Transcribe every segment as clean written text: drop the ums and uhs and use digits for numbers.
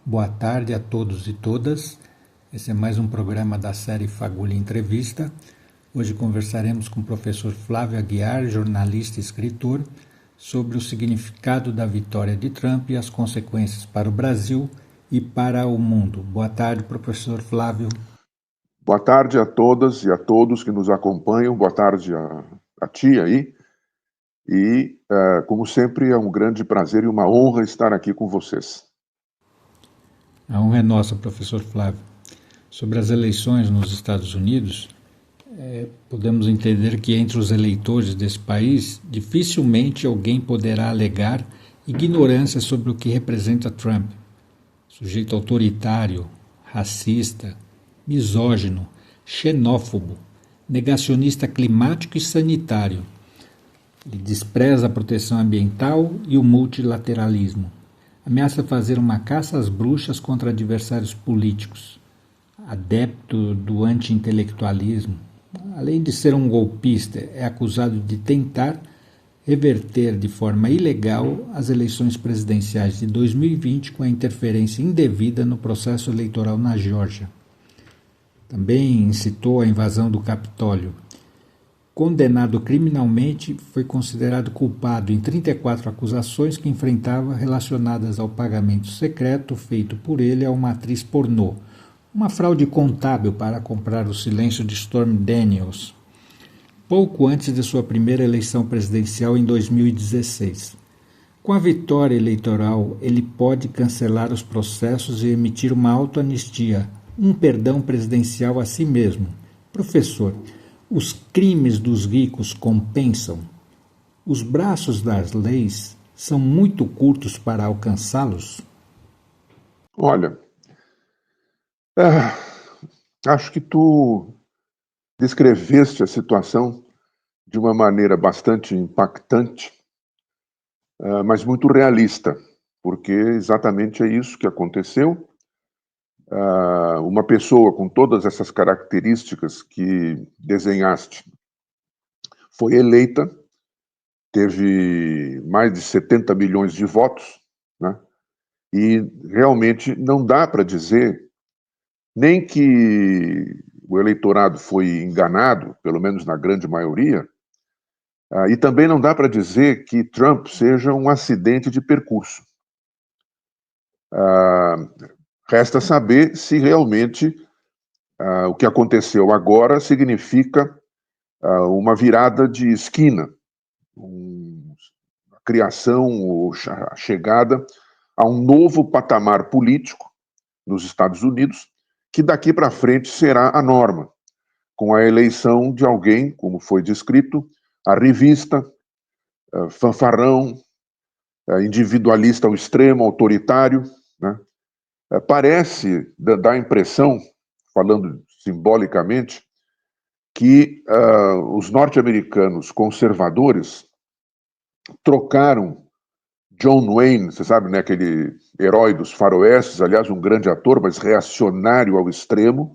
Boa tarde a todos e todas. Esse é mais um programa da série Fagulha Entrevista. Hoje conversaremos com o professor Flávio Aguiar, jornalista e escritor, sobre o significado da vitória de Trump e as consequências para o Brasil e para o mundo. Boa tarde, professor Flávio. Boa tarde a todas e a todos que nos acompanham. Boa tarde a ti aí. E, como sempre, é um grande prazer e uma honra estar aqui com vocês. A honra é nossa, professor Flávio. Sobre as eleições nos Estados Unidos, podemos entender que entre os eleitores desse país, dificilmente alguém poderá alegar ignorância sobre o que representa Trump. Sujeito autoritário, racista, misógino, xenófobo, negacionista climático e sanitário. Ele despreza a proteção ambiental e o multilateralismo. Ameaça fazer uma caça às bruxas contra adversários políticos. Adepto do anti-intelectualismo. Além de ser um golpista, é acusado de tentar reverter de forma ilegal as eleições presidenciais de 2020 com a interferência indevida no processo eleitoral na Geórgia. Também incitou a invasão do Capitólio. Condenado criminalmente, foi considerado culpado em 34 acusações que enfrentava relacionadas ao pagamento secreto feito por ele a uma atriz pornô, uma fraude contábil para comprar o silêncio de Stormy Daniels, pouco antes de sua primeira eleição presidencial em 2016. Com a vitória eleitoral, ele pode cancelar os processos e emitir uma autoanistia, um perdão presidencial a si mesmo. Professor, os crimes dos ricos compensam? Os braços das leis são muito curtos para alcançá-los? Olha, acho que tu descreveste a situação de uma maneira bastante impactante, mas muito realista, porque exatamente é isso que aconteceu. Uma pessoa com todas essas características que desenhaste foi eleita, teve mais de 70 milhões de votos, né? E realmente não dá para dizer nem que o eleitorado foi enganado, pelo menos na grande maioria, e também não dá para dizer que Trump seja um acidente de percurso. Resta saber se realmente o que aconteceu agora significa uma virada de esquina, a criação ou a chegada a um novo patamar político nos Estados Unidos, que daqui para frente será a norma, com a eleição de alguém, como foi descrito, arrivista, fanfarrão, individualista ao extremo, autoritário, né? Parece dar a impressão, falando simbolicamente, que os norte-americanos conservadores trocaram John Wayne, você sabe, né, aquele herói dos faroestes, aliás, um grande ator, mas reacionário ao extremo,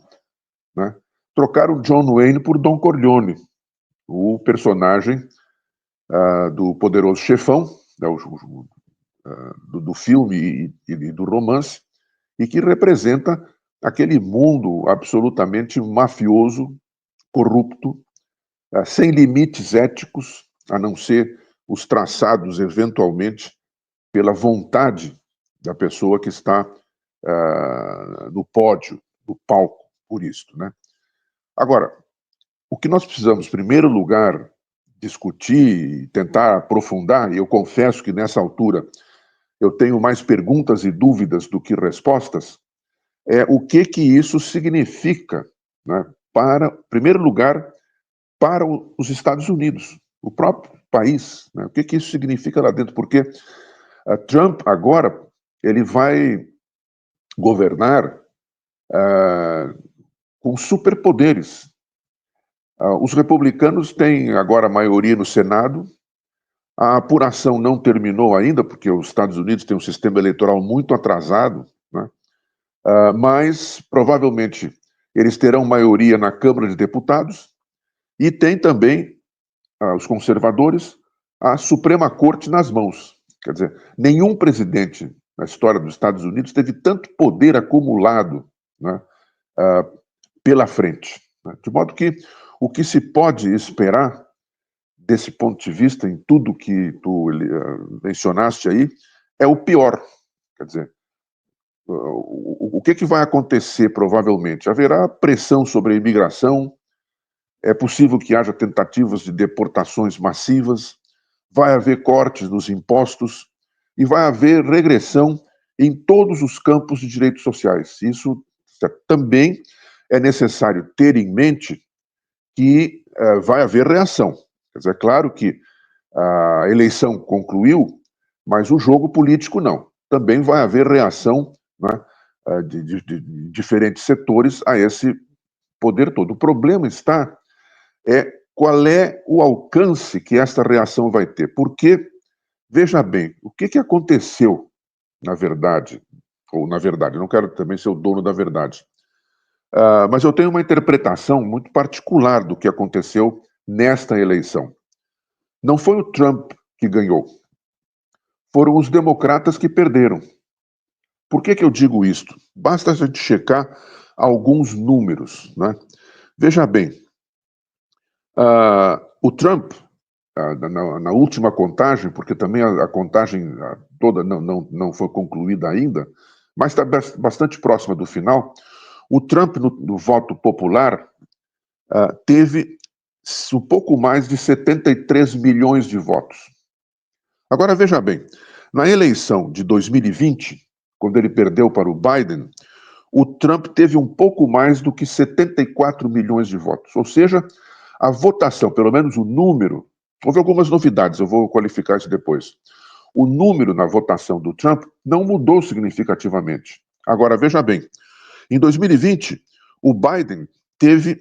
né? Trocaram John Wayne por Don Corleone, o personagem do Poderoso Chefão, né, do filme e do romance, e que representa aquele mundo absolutamente mafioso, corrupto, sem limites éticos, a não ser os traçados eventualmente pela vontade da pessoa que está no pódio, no palco, por isto, né? Agora, o que nós precisamos, em primeiro lugar, discutir e tentar aprofundar, e eu confesso que nessa altura eu tenho mais perguntas e dúvidas do que respostas, é o que isso significa, né, para, em primeiro lugar, para os Estados Unidos, o próprio país, né? O que isso significa lá dentro, porque Trump agora ele vai governar com superpoderes. Os republicanos têm agora a maioria no Senado. A apuração não terminou ainda, porque os Estados Unidos têm um sistema eleitoral muito atrasado, né? Mas provavelmente eles terão maioria na Câmara de Deputados e tem também os conservadores a Suprema Corte nas mãos. Quer dizer, nenhum presidente na história dos Estados Unidos teve tanto poder acumulado, né, pela frente. Né? De modo que o que se pode esperar desse ponto de vista, em tudo que tu mencionaste aí, é o pior. Quer dizer, o que vai acontecer provavelmente? Haverá pressão sobre a imigração, é possível que haja tentativas de deportações massivas, vai haver cortes nos impostos e vai haver regressão em todos os campos de direitos sociais. Isso também é necessário ter em mente que vai haver reação. Quer dizer, é claro que a eleição concluiu, mas o jogo político não. Também vai haver reação, né, de diferentes setores a esse poder todo. O problema está qual é o alcance que esta reação vai ter. Porque, veja bem, o que aconteceu, na verdade, ou na verdade, não quero também ser o dono da verdade, mas eu tenho uma interpretação muito particular do que aconteceu nesta eleição. Não foi o Trump que ganhou, foram os democratas que perderam. Por que eu digo isto? Basta a gente checar alguns números, né? Veja bem, o Trump, na última contagem, porque também a contagem toda não foi concluída ainda, mas está bastante próxima do final, o Trump, no voto popular, teve um pouco mais de 73 milhões de votos. Agora, veja bem, na eleição de 2020, quando ele perdeu para o Biden, o Trump teve um pouco mais do que 74 milhões de votos. Ou seja, a votação, pelo menos o número, houve algumas novidades, eu vou qualificar isso depois. O número na votação do Trump não mudou significativamente. Agora, veja bem, em 2020, o Biden teve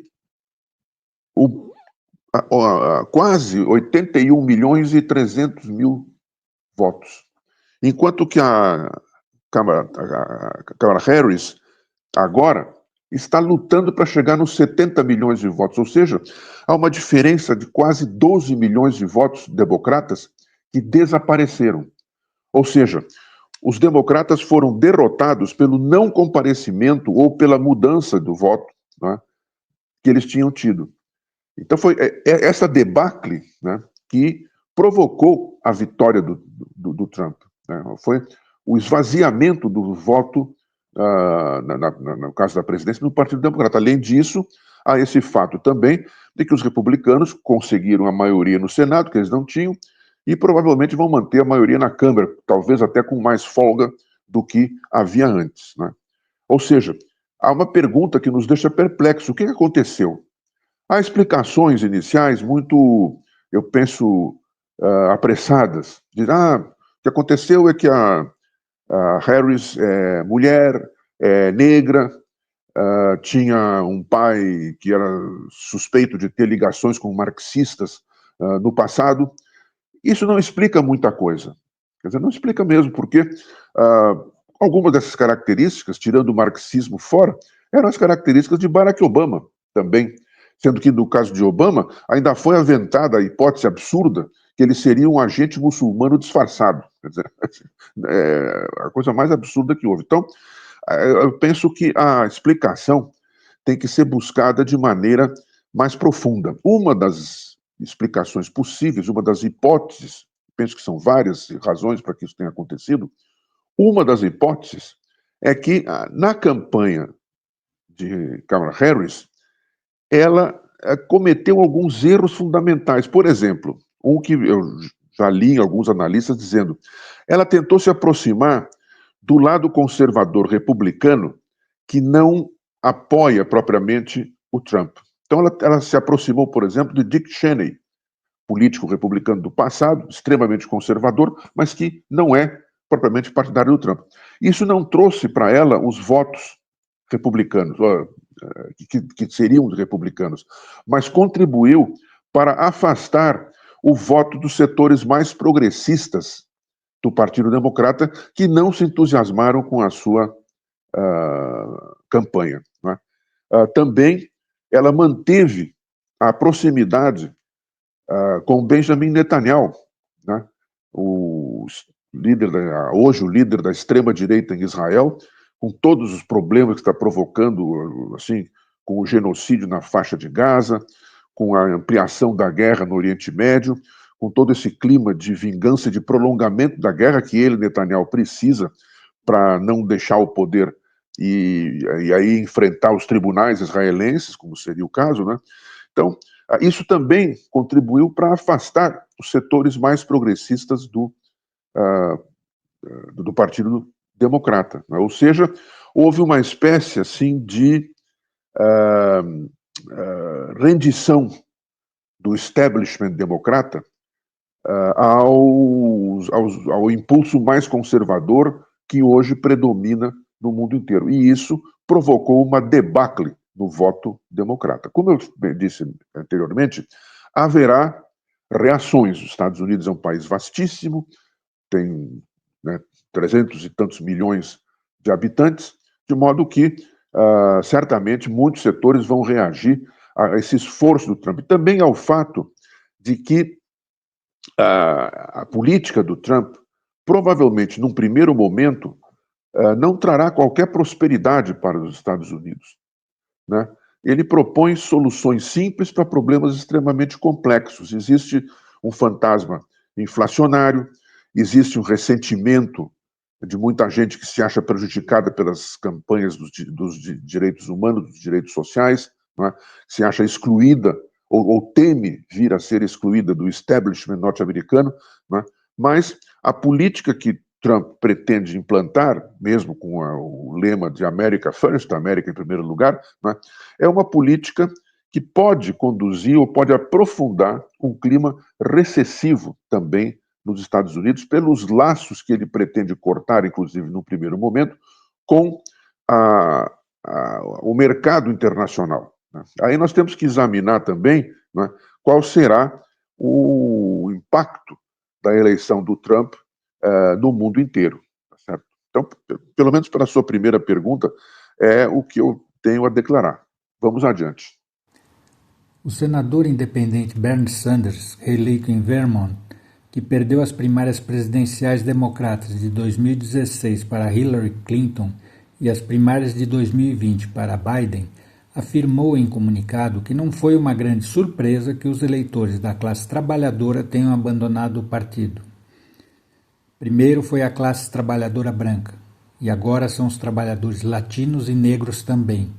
quase 81 milhões e 300 mil votos, enquanto que a Kamala Harris agora está lutando para chegar nos 70 milhões de votos, ou seja, há uma diferença de quase 12 milhões de votos democratas que desapareceram. Ou seja, os democratas foram derrotados pelo não comparecimento ou pela mudança do voto, né, que eles tinham tido. Então foi essa debacle, né, que provocou a vitória do Trump. Né? Foi o esvaziamento do voto, no caso da presidência, no Partido Democrata. Além disso, há esse fato também de que os republicanos conseguiram a maioria no Senado, que eles não tinham, e provavelmente vão manter a maioria na Câmara, talvez até com mais folga do que havia antes. Né? Ou seja, há uma pergunta que nos deixa perplexos. O que aconteceu? Há explicações iniciais muito, eu penso, apressadas. De, o que aconteceu é que a Harris é mulher, é negra, tinha um pai que era suspeito de ter ligações com marxistas no passado. Isso não explica muita coisa. Quer dizer, não explica mesmo, porque algumas dessas características, tirando o marxismo fora, eram as características de Barack Obama também. Sendo que, no caso de Obama, ainda foi aventada a hipótese absurda que ele seria um agente muçulmano disfarçado. Quer dizer, é a coisa mais absurda que houve. Então, eu penso que a explicação tem que ser buscada de maneira mais profunda. Uma das explicações possíveis, uma das hipóteses, penso que são várias razões para que isso tenha acontecido, uma das hipóteses é que na campanha de Kamala Harris, ela cometeu alguns erros fundamentais. Por exemplo, um que eu já li em alguns analistas dizendo, ela tentou se aproximar do lado conservador republicano que não apoia propriamente o Trump. Então ela se aproximou, por exemplo, de Dick Cheney, político republicano do passado, extremamente conservador, mas que não é propriamente partidário do Trump. Isso não trouxe para ela os votos republicanos, que seriam os republicanos, mas contribuiu para afastar o voto dos setores mais progressistas do Partido Democrata, que não se entusiasmaram com a sua campanha. Né? Também ela manteve a proximidade com Benjamin Netanyahu, né? hoje o líder da extrema-direita em Israel, com todos os problemas que está provocando, assim, com o genocídio na faixa de Gaza, com a ampliação da guerra no Oriente Médio, com todo esse clima de vingança, de prolongamento da guerra que ele, Netanyahu, precisa para não deixar o poder e aí enfrentar os tribunais israelenses, como seria o caso, né? Então, isso também contribuiu para afastar os setores mais progressistas do Partido Democrata, né? Ou seja, houve uma espécie assim de rendição do establishment democrata ao impulso mais conservador que hoje predomina no mundo inteiro. E isso provocou uma debacle no voto democrata. Como eu disse anteriormente, haverá reações. Os Estados Unidos é um país vastíssimo, tem, né, 300 e tantos milhões de habitantes, de modo que certamente muitos setores vão reagir a esse esforço do Trump. E também ao fato de que a política do Trump, provavelmente, num primeiro momento, não trará qualquer prosperidade para os Estados Unidos, né? Ele propõe soluções simples para problemas extremamente complexos. Existe um fantasma inflacionário, existe um ressentimento de muita gente que se acha prejudicada pelas campanhas dos direitos humanos, dos direitos sociais, né? Se acha excluída ou teme vir a ser excluída do establishment norte-americano, né? Mas a política que Trump pretende implantar, mesmo com o lema de America First, América em primeiro lugar, né? É uma política que pode conduzir ou pode aprofundar um clima recessivo também nos Estados Unidos, pelos laços que ele pretende cortar, inclusive no primeiro momento, com o mercado internacional, né? Aí nós temos que examinar também, né, qual será o impacto da eleição do Trump no mundo inteiro. Tá certo? Então, pelo menos para a sua primeira pergunta, é o que eu tenho a declarar. Vamos adiante. O senador independente Bernie Sanders, reeleito em Vermont, que perdeu as primárias presidenciais democratas de 2016 para Hillary Clinton e as primárias de 2020 para Biden, afirmou em comunicado que não foi uma grande surpresa que os eleitores da classe trabalhadora tenham abandonado o partido. Primeiro foi a classe trabalhadora branca, e agora são os trabalhadores latinos e negros também.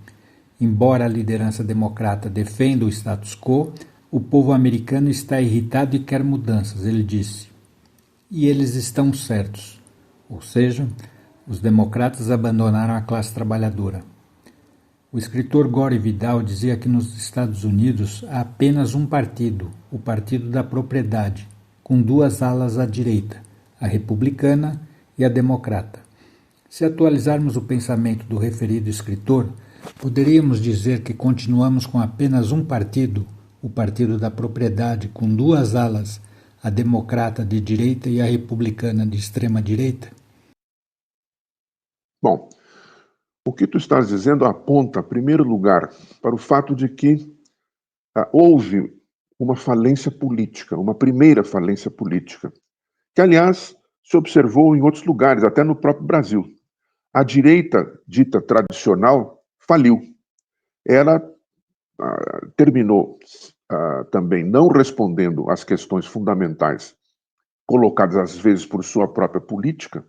Embora a liderança democrata defenda o status quo, o povo americano está irritado e quer mudanças, ele disse. E eles estão certos. Ou seja, os democratas abandonaram a classe trabalhadora. O escritor Gore Vidal dizia que nos Estados Unidos há apenas um partido, o Partido da Propriedade, com duas alas à direita, a republicana e a democrata. Se atualizarmos o pensamento do referido escritor, poderíamos dizer que continuamos com apenas um partido, o Partido da Propriedade, com duas alas, a democrata de direita e a republicana de extrema direita? Bom, o que tu estás dizendo aponta, em primeiro lugar, para o fato de que houve uma falência política, uma primeira falência política, que, aliás, se observou em outros lugares, até no próprio Brasil. A direita, dita tradicional, faliu. Ela terminou também não respondendo às questões fundamentais colocadas, às vezes, por sua própria política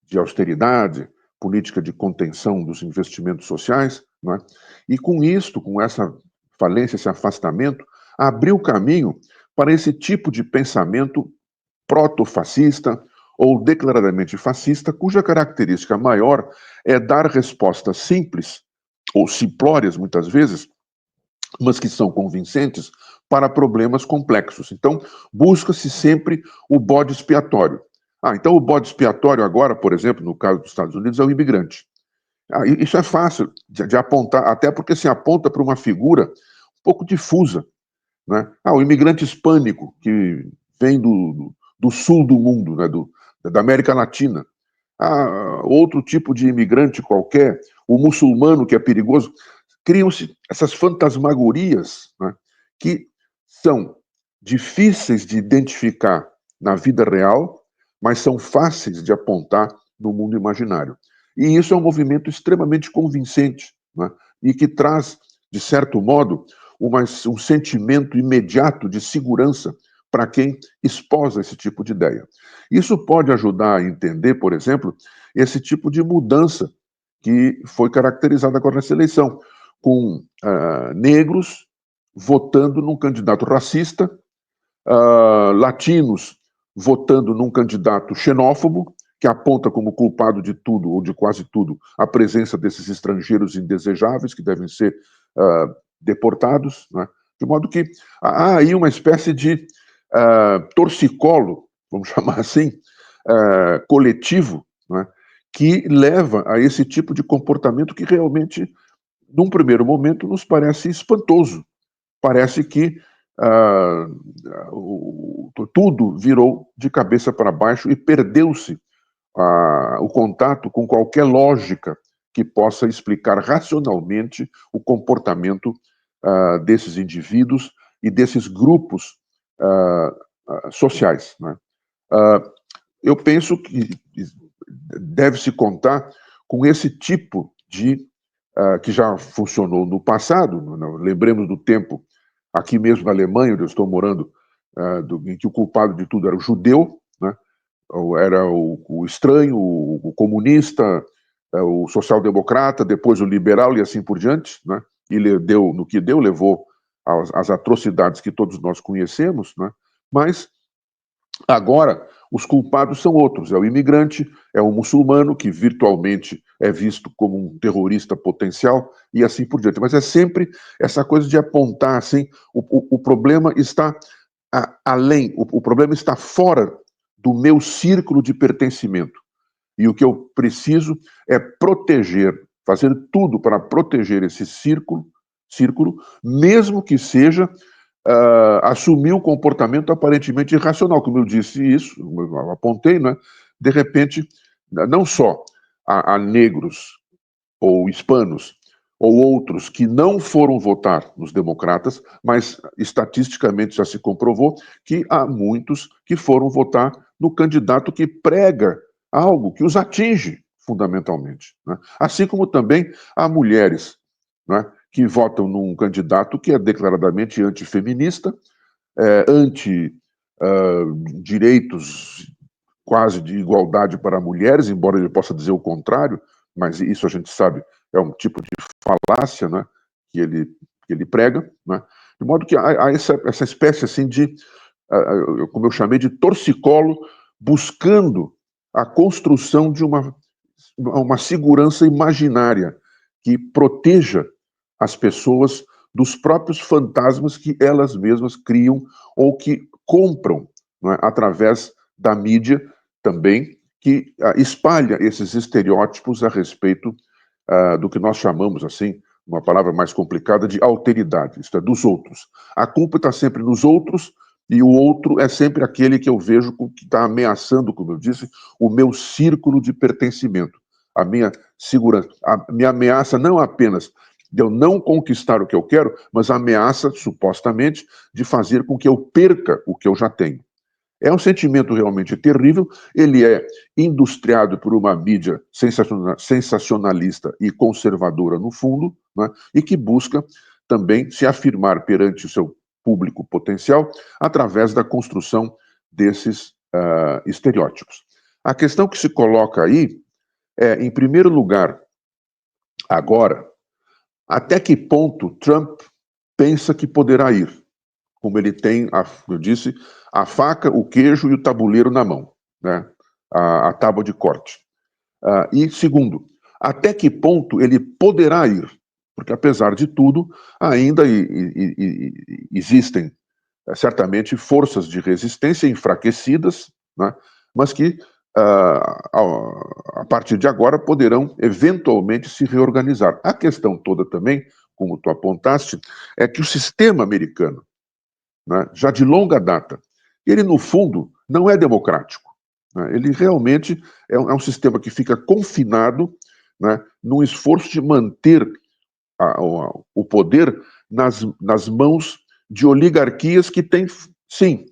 de austeridade, política de contenção dos investimentos sociais, né? E com isto, com essa falência, esse afastamento, abriu caminho para esse tipo de pensamento proto-fascista ou declaradamente fascista, cuja característica maior é dar respostas simples, ou simplórias muitas vezes, mas que são convincentes para problemas complexos. Então, busca-se sempre o bode expiatório. Então o bode expiatório agora, por exemplo, no caso dos Estados Unidos, é o imigrante. Isso é fácil de apontar, até porque se aponta para uma figura um pouco difusa, né? O imigrante hispânico, que vem do sul do mundo, né? Da América Latina. Outro tipo de imigrante qualquer, o muçulmano, que é perigoso. Criam-se essas fantasmagorias, né, que são difíceis de identificar na vida real, mas são fáceis de apontar no mundo imaginário. E isso é um movimento extremamente convincente, né? E que traz, de certo modo, um sentimento imediato de segurança para quem esposa esse tipo de ideia. Isso pode ajudar a entender, por exemplo, esse tipo de mudança que foi caracterizada agora nessa eleição, com negros votando num candidato racista, latinos votando num candidato xenófobo, que aponta como culpado de tudo, ou de quase tudo, a presença desses estrangeiros indesejáveis que devem ser deportados, né? De modo que há aí uma espécie de torcicolo, vamos chamar assim, coletivo, né? Que leva a esse tipo de comportamento que realmente, num primeiro momento, nos parece espantoso. Parece que tudo virou de cabeça para baixo e perdeu-se o contato com qualquer lógica que possa explicar racionalmente o comportamento desses indivíduos e desses grupos sociais, né? Eu penso que deve-se contar com esse tipo de que já funcionou no passado. Lembremos do tempo aqui mesmo na Alemanha, onde eu estou morando, em que o culpado de tudo era o judeu, né? Era o estranho, o comunista, o social-democrata, depois o liberal e assim por diante, né? E no que deu, levou às atrocidades que todos nós conhecemos, né? Mas agora, os culpados são outros. É o imigrante, é o muçulmano, que virtualmente é visto como um terrorista potencial, e assim por diante. Mas é sempre essa coisa de apontar assim: o problema está além, o problema está fora do meu círculo de pertencimento. E o que eu preciso é proteger, fazer tudo para proteger esse círculo, mesmo que seja assumir um comportamento aparentemente irracional. Como eu disse isso, eu apontei, né? De repente, não só a negros ou hispanos ou outros que não foram votar nos democratas, mas estatisticamente já se comprovou que há muitos que foram votar no candidato que prega algo que os atinge fundamentalmente, né? Assim como também há mulheres, né, que votam num candidato que é declaradamente antifeminista, anti-direitos quase de igualdade para mulheres, embora ele possa dizer o contrário, mas isso a gente sabe é um tipo de falácia, né, que ele prega, né? De modo que há essa espécie assim de, como eu chamei, de torcicolo, buscando a construção de uma segurança imaginária que proteja as pessoas dos próprios fantasmas que elas mesmas criam ou que compram, não é, através da mídia também, que espalha esses estereótipos a respeito do que nós chamamos, assim, uma palavra mais complicada, de alteridade, isto é, dos outros. A culpa está sempre nos outros, e o outro é sempre aquele que eu vejo que está ameaçando, como eu disse, o meu círculo de pertencimento, a minha segurança, a minha ameaça não apenas de eu não conquistar o que eu quero, mas a ameaça, supostamente, de fazer com que eu perca o que eu já tenho. É um sentimento realmente terrível, ele é industriado por uma mídia sensacionalista e conservadora no fundo, né, e que busca também se afirmar perante o seu público potencial através da construção desses estereótipos. A questão que se coloca aí é, em primeiro lugar, agora, até que ponto Trump pensa que poderá ir? Como ele tem, eu disse, a faca, o queijo e o tabuleiro na mão, né? A tábua de corte. E segundo, até que ponto ele poderá ir? Porque, apesar de tudo, ainda existem certamente forças de resistência enfraquecidas, né? Mas que, a partir de agora, poderão eventualmente se reorganizar. A questão toda também, como tu apontaste, é que o sistema americano, né, já de longa data, ele, no fundo, não é democrático, né? Ele realmente é um sistema que fica confinado, né, num esforço de manter o poder nas mãos de oligarquias que têm, sim,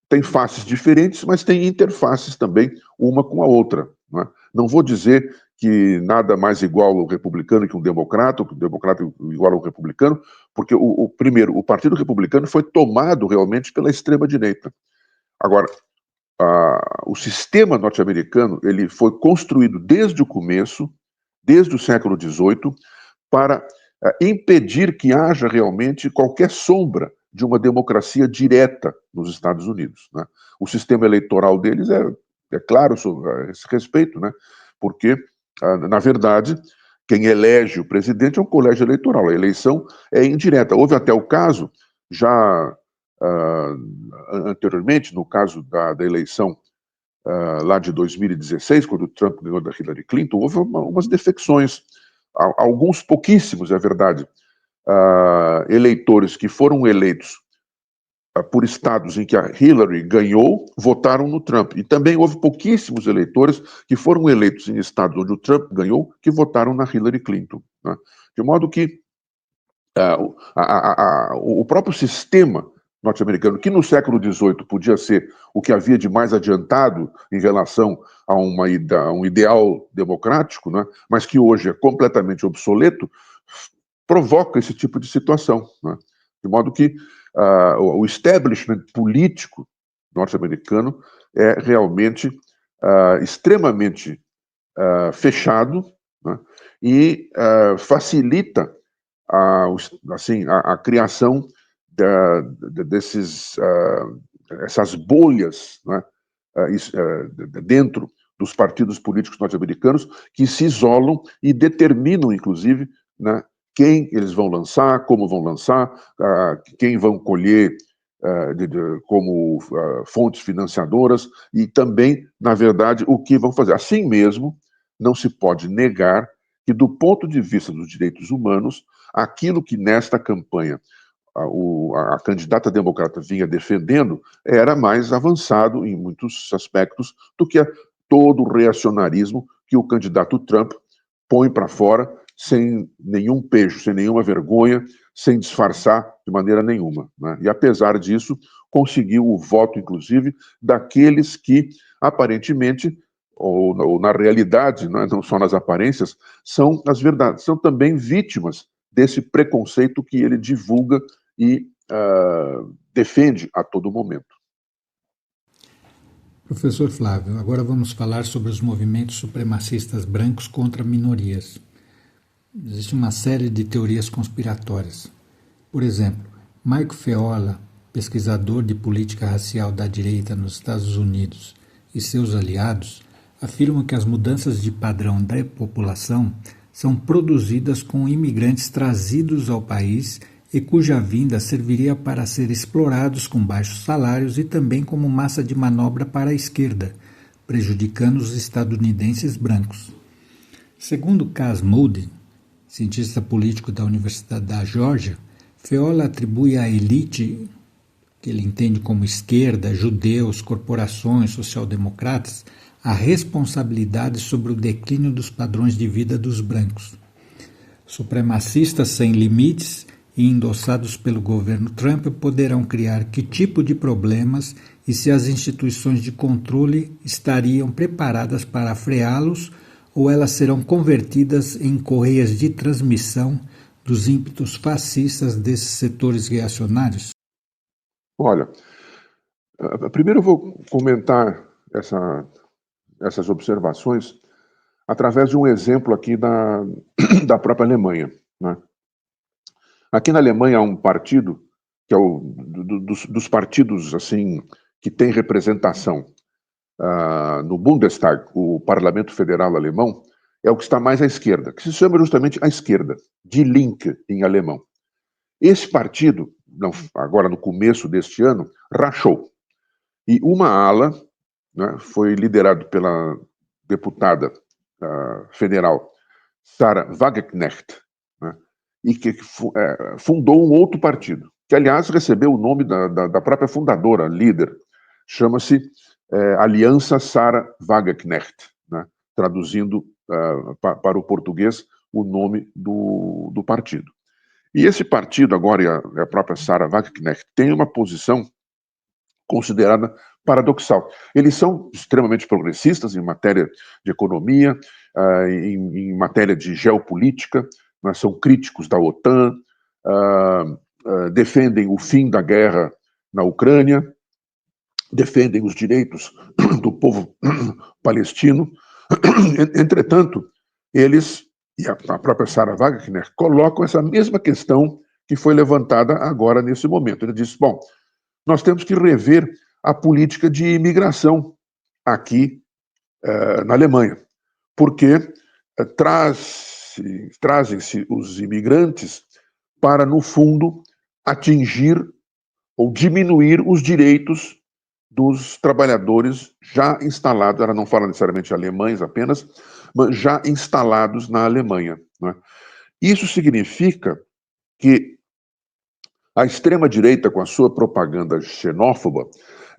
tem faces diferentes, mas tem interfaces também, uma com a outra. Não é? Não vou dizer que nada mais igual ao republicano que um democrata, ou que o democrata igual ao republicano, porque primeiro, o Partido Republicano foi tomado realmente pela extrema-direita. Agora, o sistema norte-americano ele foi construído desde o começo, desde o século XVIII, para impedir que haja realmente qualquer sombra de uma democracia direta nos Estados Unidos. Né? O sistema eleitoral deles é claro a esse respeito, né? Porque, na verdade, quem elege o presidente é um colégio eleitoral, a eleição é indireta. Houve até o caso, já anteriormente, no caso da eleição lá de 2016, quando o Trump ganhou da Hillary Clinton, houve umas defecções, alguns pouquíssimos, é verdade, eleitores que foram eleitos por estados em que a Hillary ganhou, votaram no Trump. E também houve pouquíssimos eleitores que foram eleitos em estados onde o Trump ganhou, que votaram na Hillary Clinton. Né? De modo que o próprio sistema norte-americano, que no século XVIII podia ser o que havia de mais adiantado em relação a um ideal democrático, né, mas que hoje é completamente obsoleto, provoca esse tipo de situação. Né? De modo que o establishment político norte-americano é realmente extremamente fechado, né, e facilita a criação essas bolhas, né, dentro dos partidos políticos norte-americanos que se isolam e determinam, inclusive, né, quem eles vão lançar, como vão lançar, quem vão colher como fontes financiadoras e também, na verdade, o que vão fazer. Assim mesmo, não se pode negar que, do ponto de vista dos direitos humanos, aquilo que nesta campanha a candidata democrata vinha defendendo era mais avançado em muitos aspectos do que todo o reacionarismo que o candidato Trump põe para fora sem nenhum pejo, sem nenhuma vergonha, sem disfarçar de maneira nenhuma. Né? E, apesar disso, conseguiu o voto, inclusive, daqueles que, aparentemente, ou na realidade, não só nas aparências, são as verdades, são também vítimas desse preconceito que ele divulga e defende a todo momento. Professor Flávio, agora vamos falar sobre os movimentos supremacistas brancos contra minorias. Existe uma série de teorias conspiratórias. Por exemplo, Mike Feola, pesquisador de política racial da direita nos Estados Unidos, e seus aliados, afirmam que as mudanças de padrão da população são produzidas com imigrantes trazidos ao país e cuja vinda serviria para ser explorados com baixos salários e também como massa de manobra para a esquerda, prejudicando os estadunidenses brancos. Segundo Cas Moody, cientista político da Universidade da Geórgia, Feola atribui à elite, que ele entende como esquerda, judeus, corporações, social-democratas, a responsabilidade sobre o declínio dos padrões de vida dos brancos. Supremacistas sem limites e endossados pelo governo Trump poderão criar que tipo de problemas e se as instituições de controle estariam preparadas para freá-los ou elas serão convertidas em correias de transmissão dos ímpetos fascistas desses setores reacionários? Olha, primeiro eu vou comentar essas observações através de um exemplo aqui da própria Alemanha. Né? Aqui na Alemanha há um partido, que é dos partidos assim que tem representação no Bundestag, o Parlamento Federal Alemão, é o que está mais à esquerda, que se chama justamente a esquerda, Die Linke em alemão. Esse partido, agora no começo deste ano, rachou. E uma ala, né, foi liderado pela deputada federal Sarah Wagenknecht, né, e que fundou um outro partido, que, aliás, recebeu o nome da própria fundadora, líder. Chama-se Aliança Sarah Wagenknecht, né, traduzindo para o português o nome do partido. E esse partido, agora, e a própria Sarah Wagenknecht, tem uma posição considerada paradoxal. Eles são extremamente progressistas em matéria de economia, em matéria de geopolítica, são críticos da OTAN, defendem o fim da guerra na Ucrânia, defendem os direitos do povo palestino. Entretanto, eles, e a própria Sarah Wagenknecht, colocam essa mesma questão que foi levantada agora nesse momento. Ele diz, bom, nós temos que rever a política de imigração aqui na Alemanha, porque trazem-se os imigrantes para, no fundo, atingir ou diminuir os direitos dos trabalhadores já instalados, ela não fala necessariamente alemães apenas, mas já instalados na Alemanha. Né? Isso significa que a extrema-direita, com a sua propaganda xenófoba,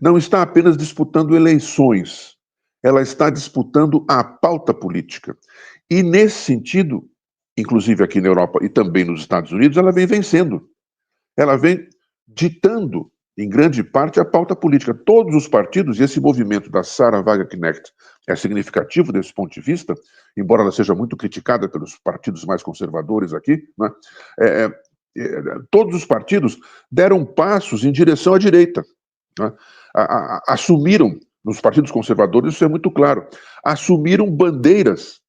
não está apenas disputando eleições, ela está disputando a pauta política. E, nesse sentido, inclusive aqui na Europa e também nos Estados Unidos, ela vem vencendo. Ela vem ditando, em grande parte, a pauta política. Todos os partidos, e esse movimento da Sarah Wagenknecht é significativo desse ponto de vista, embora ela seja muito criticada pelos partidos mais conservadores aqui, né? Todos os partidos deram passos em direção à direita. Né? Assumiram, nos partidos conservadores, isso é muito claro, assumiram bandeiras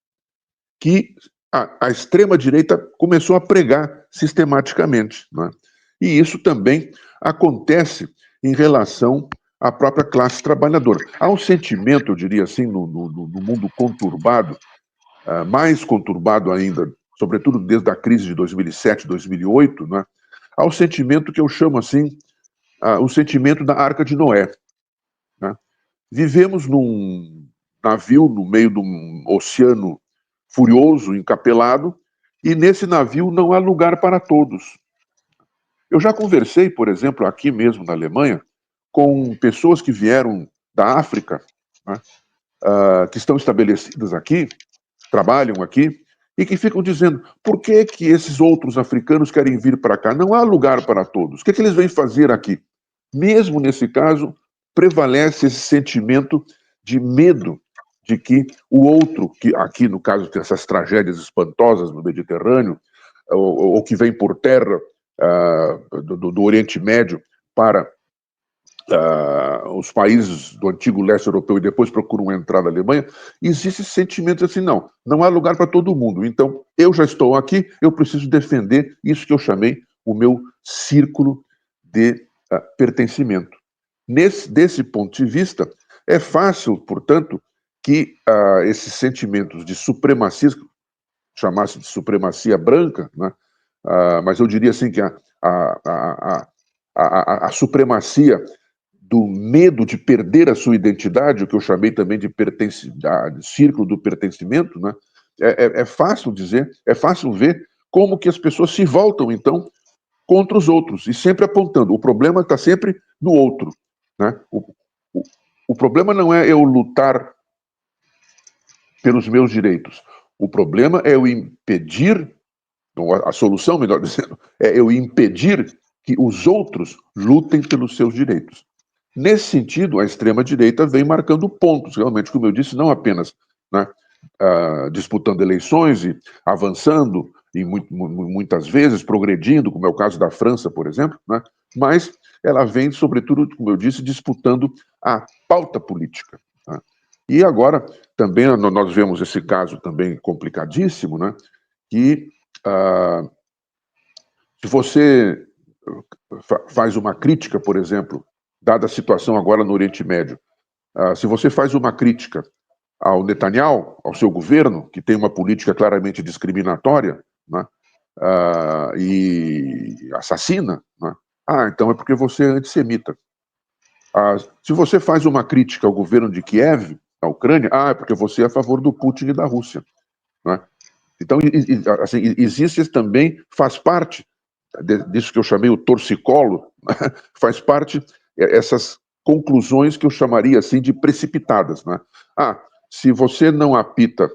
que a extrema-direita começou a pregar sistematicamente. Né? E isso também acontece em relação à própria classe trabalhadora. Há um sentimento, eu diria assim, no mundo conturbado, mais conturbado ainda, sobretudo desde a crise de 2007, 2008, né? Há um sentimento que eu chamo assim, o sentimento da Arca de Noé. Né? Vivemos num navio no meio de um oceano furioso, encapelado, e nesse navio não há lugar para todos. Eu já conversei, por exemplo, aqui mesmo na Alemanha, com pessoas que vieram da África, né, que estão estabelecidas aqui, trabalham aqui, e que ficam dizendo, por que que esses outros africanos querem vir para cá? Não há lugar para todos. O que que eles vêm fazer aqui? Mesmo nesse caso, prevalece esse sentimento de medo de que o outro, que aqui no caso tem essas tragédias espantosas no Mediterrâneo, ou que vem por terra do Oriente Médio para os países do antigo leste europeu e depois procuram entrar na Alemanha, existe esse sentimento assim, não há lugar para todo mundo. Então, eu já estou aqui, eu preciso defender isso que eu chamei o meu círculo de pertencimento. Desse ponto de vista, é fácil, portanto, que esses sentimentos de supremacia, chamasse de supremacia branca, né? Mas eu diria assim que a supremacia do medo de perder a sua identidade, o que eu chamei também de círculo do pertencimento, né? É fácil dizer, é fácil ver como que as pessoas se voltam, então, contra os outros, e sempre apontando. O problema está sempre no outro. Né? O problema não é eu lutar pelos meus direitos. O problema é eu impedir, a solução, melhor dizendo, é eu impedir que os outros lutem pelos seus direitos. Nesse sentido, a extrema-direita vem marcando pontos, realmente, como eu disse, não apenas, né, disputando eleições e avançando, e muitas vezes progredindo, como é o caso da França, por exemplo, né, mas ela vem, sobretudo, como eu disse, disputando a pauta política. Né. E agora, também, nós vemos esse caso também complicadíssimo, né, que se você faz uma crítica, por exemplo, dada a situação agora no Oriente Médio, se você faz uma crítica ao Netanyahu, ao seu governo, que tem uma política claramente discriminatória, né, e assassina, né, então é porque você é antissemita. Se você faz uma crítica ao governo de Kiev, na Ucrânia, é porque você é a favor do Putin e da Rússia. Né? Então, assim, existe também, faz parte disso que eu chamei o torcicolo, faz parte essas conclusões que eu chamaria assim de precipitadas. Né? Se você não apita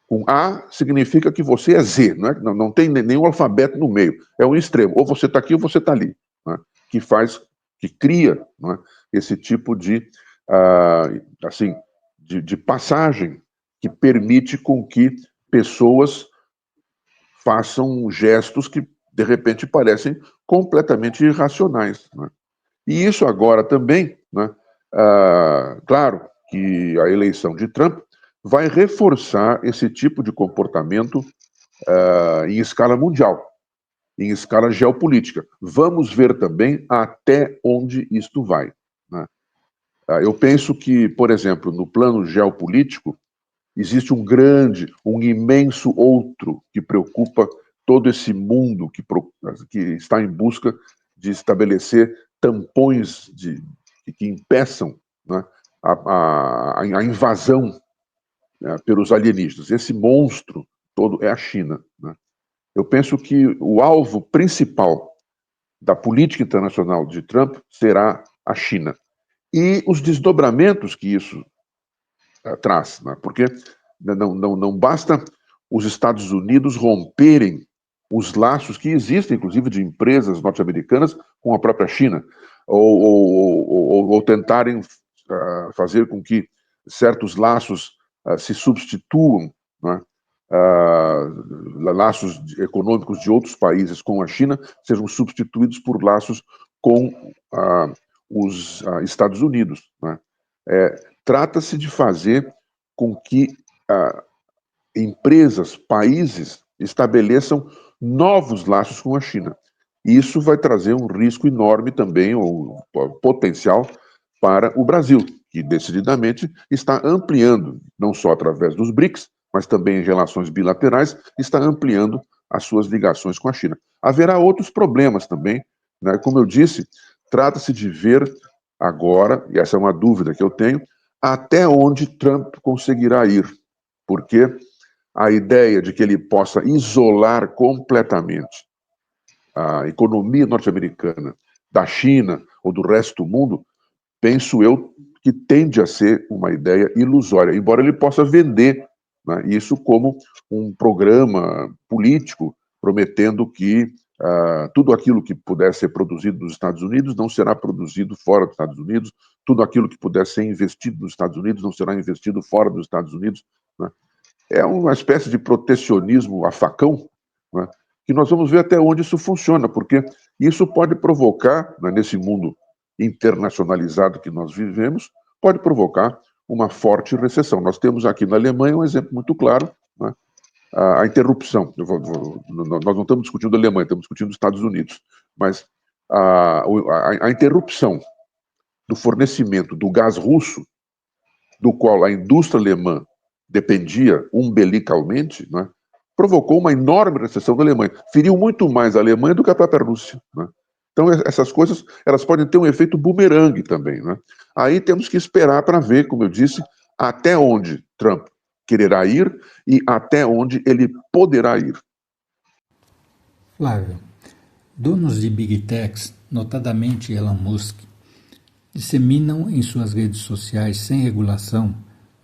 com A, significa que você é Z, não tem nenhum alfabeto no meio, é um extremo, ou você está aqui ou você está ali, né? Que cria, né, esse tipo de, assim, de passagem que permite com que pessoas façam gestos que, de repente, parecem completamente irracionais, né? E isso agora também, né, claro que a eleição de Trump vai reforçar esse tipo de comportamento em escala mundial, em escala geopolítica. Vamos ver também até onde isto vai, né? Eu penso que, por exemplo, no plano geopolítico, existe um imenso outro que preocupa todo esse mundo que está em busca de estabelecer tampões que impeçam, né, a invasão, né, pelos alienígenas. Esse monstro todo é a China, né? Eu penso que o alvo principal da política internacional de Trump será a China. E os desdobramentos que isso traz, né? Porque não basta os Estados Unidos romperem os laços que existem, inclusive de empresas norte-americanas, com a própria China, ou tentarem fazer com que certos laços se substituam, né? Laços econômicos de outros países com a China sejam substituídos por laços com os Estados Unidos, né? Trata-se de fazer com que empresas, países estabeleçam novos laços com a China. Isso vai trazer um risco enorme também, ou potencial, para o Brasil, que decididamente está ampliando, não só através dos BRICS, mas também em relações bilaterais, está ampliando as suas ligações com a China. Haverá outros problemas também, né? Como eu disse, trata-se de ver agora, e essa é uma dúvida que eu tenho, até onde Trump conseguirá ir, porque a ideia de que ele possa isolar completamente a economia norte-americana da China ou do resto do mundo, penso eu que tende a ser uma ideia ilusória, embora ele possa vender, né, isso como um programa político, prometendo que tudo aquilo que puder ser produzido nos Estados Unidos não será produzido fora dos Estados Unidos, tudo aquilo que puder ser investido nos Estados Unidos não será investido fora dos Estados Unidos, né? É uma espécie de protecionismo a facão, né, que nós vamos ver até onde isso funciona, porque isso pode provocar, né, nesse mundo internacionalizado que nós vivemos, pode provocar uma forte recessão. Nós temos aqui na Alemanha um exemplo muito claro, né, a interrupção. Nós não estamos discutindo a Alemanha, estamos discutindo os Estados Unidos, mas a interrupção do fornecimento do gás russo, do qual a indústria alemã dependia umbilicalmente, né, provocou uma enorme recessão da Alemanha. Feriu muito mais a Alemanha do que a própria Rússia, né? Então, essas coisas elas podem ter um efeito bumerangue também, né? Aí temos que esperar para ver, como eu disse, até onde Trump quererá ir e até onde ele poderá ir. Flávio, donos de Big Techs, notadamente Elon Musk, disseminam em suas redes sociais sem regulação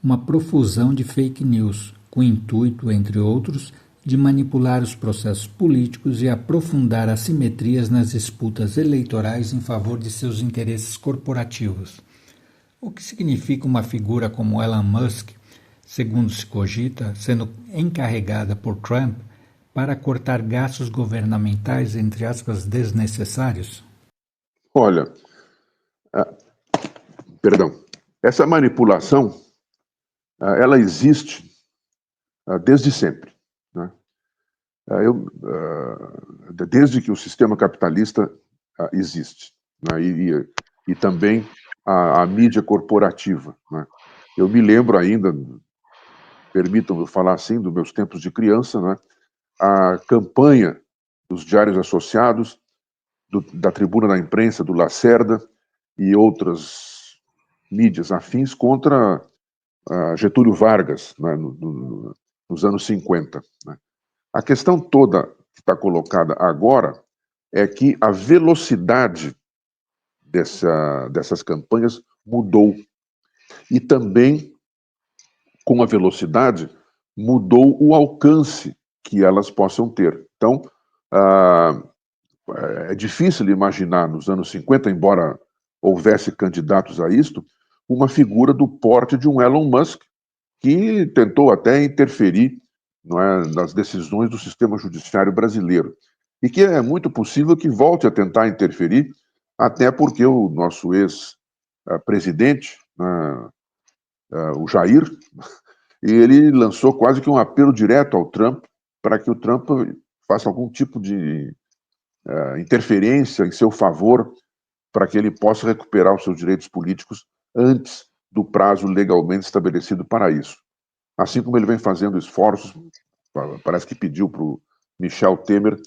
uma profusão de fake news, com o intuito, entre outros, de manipular os processos políticos e aprofundar assimetrias nas disputas eleitorais em favor de seus interesses corporativos. O que significa uma figura como Elon Musk, segundo se cogita, sendo encarregada por Trump para cortar gastos governamentais, entre aspas, desnecessários? Olha, perdão, essa manipulação, ela existe desde sempre, né? Desde que o sistema capitalista existe, né? E também a mídia corporativa, né? Eu me lembro ainda, permitam-me falar assim, dos meus tempos de criança, né? A campanha dos Diários Associados, da Tribuna da Imprensa, do Lacerda e outras mídias afins contra Getúlio Vargas, né? Nos anos 50, né? A questão toda que está colocada agora é que a velocidade dessas campanhas mudou. E também, com a velocidade, mudou o alcance que elas possam ter. Então, é difícil imaginar nos anos 50, embora houvesse candidatos a isto, uma figura do porte de um Elon Musk, que tentou até interferir, não é, nas decisões do sistema judiciário brasileiro. E que é muito possível que volte a tentar interferir, até porque o nosso ex-presidente, o Jair, ele lançou quase que um apelo direto ao Trump para que o Trump faça algum tipo de interferência em seu favor para que ele possa recuperar os seus direitos políticos antes do prazo legalmente estabelecido para isso. Assim como ele vem fazendo esforços, parece que pediu para o Michel Temer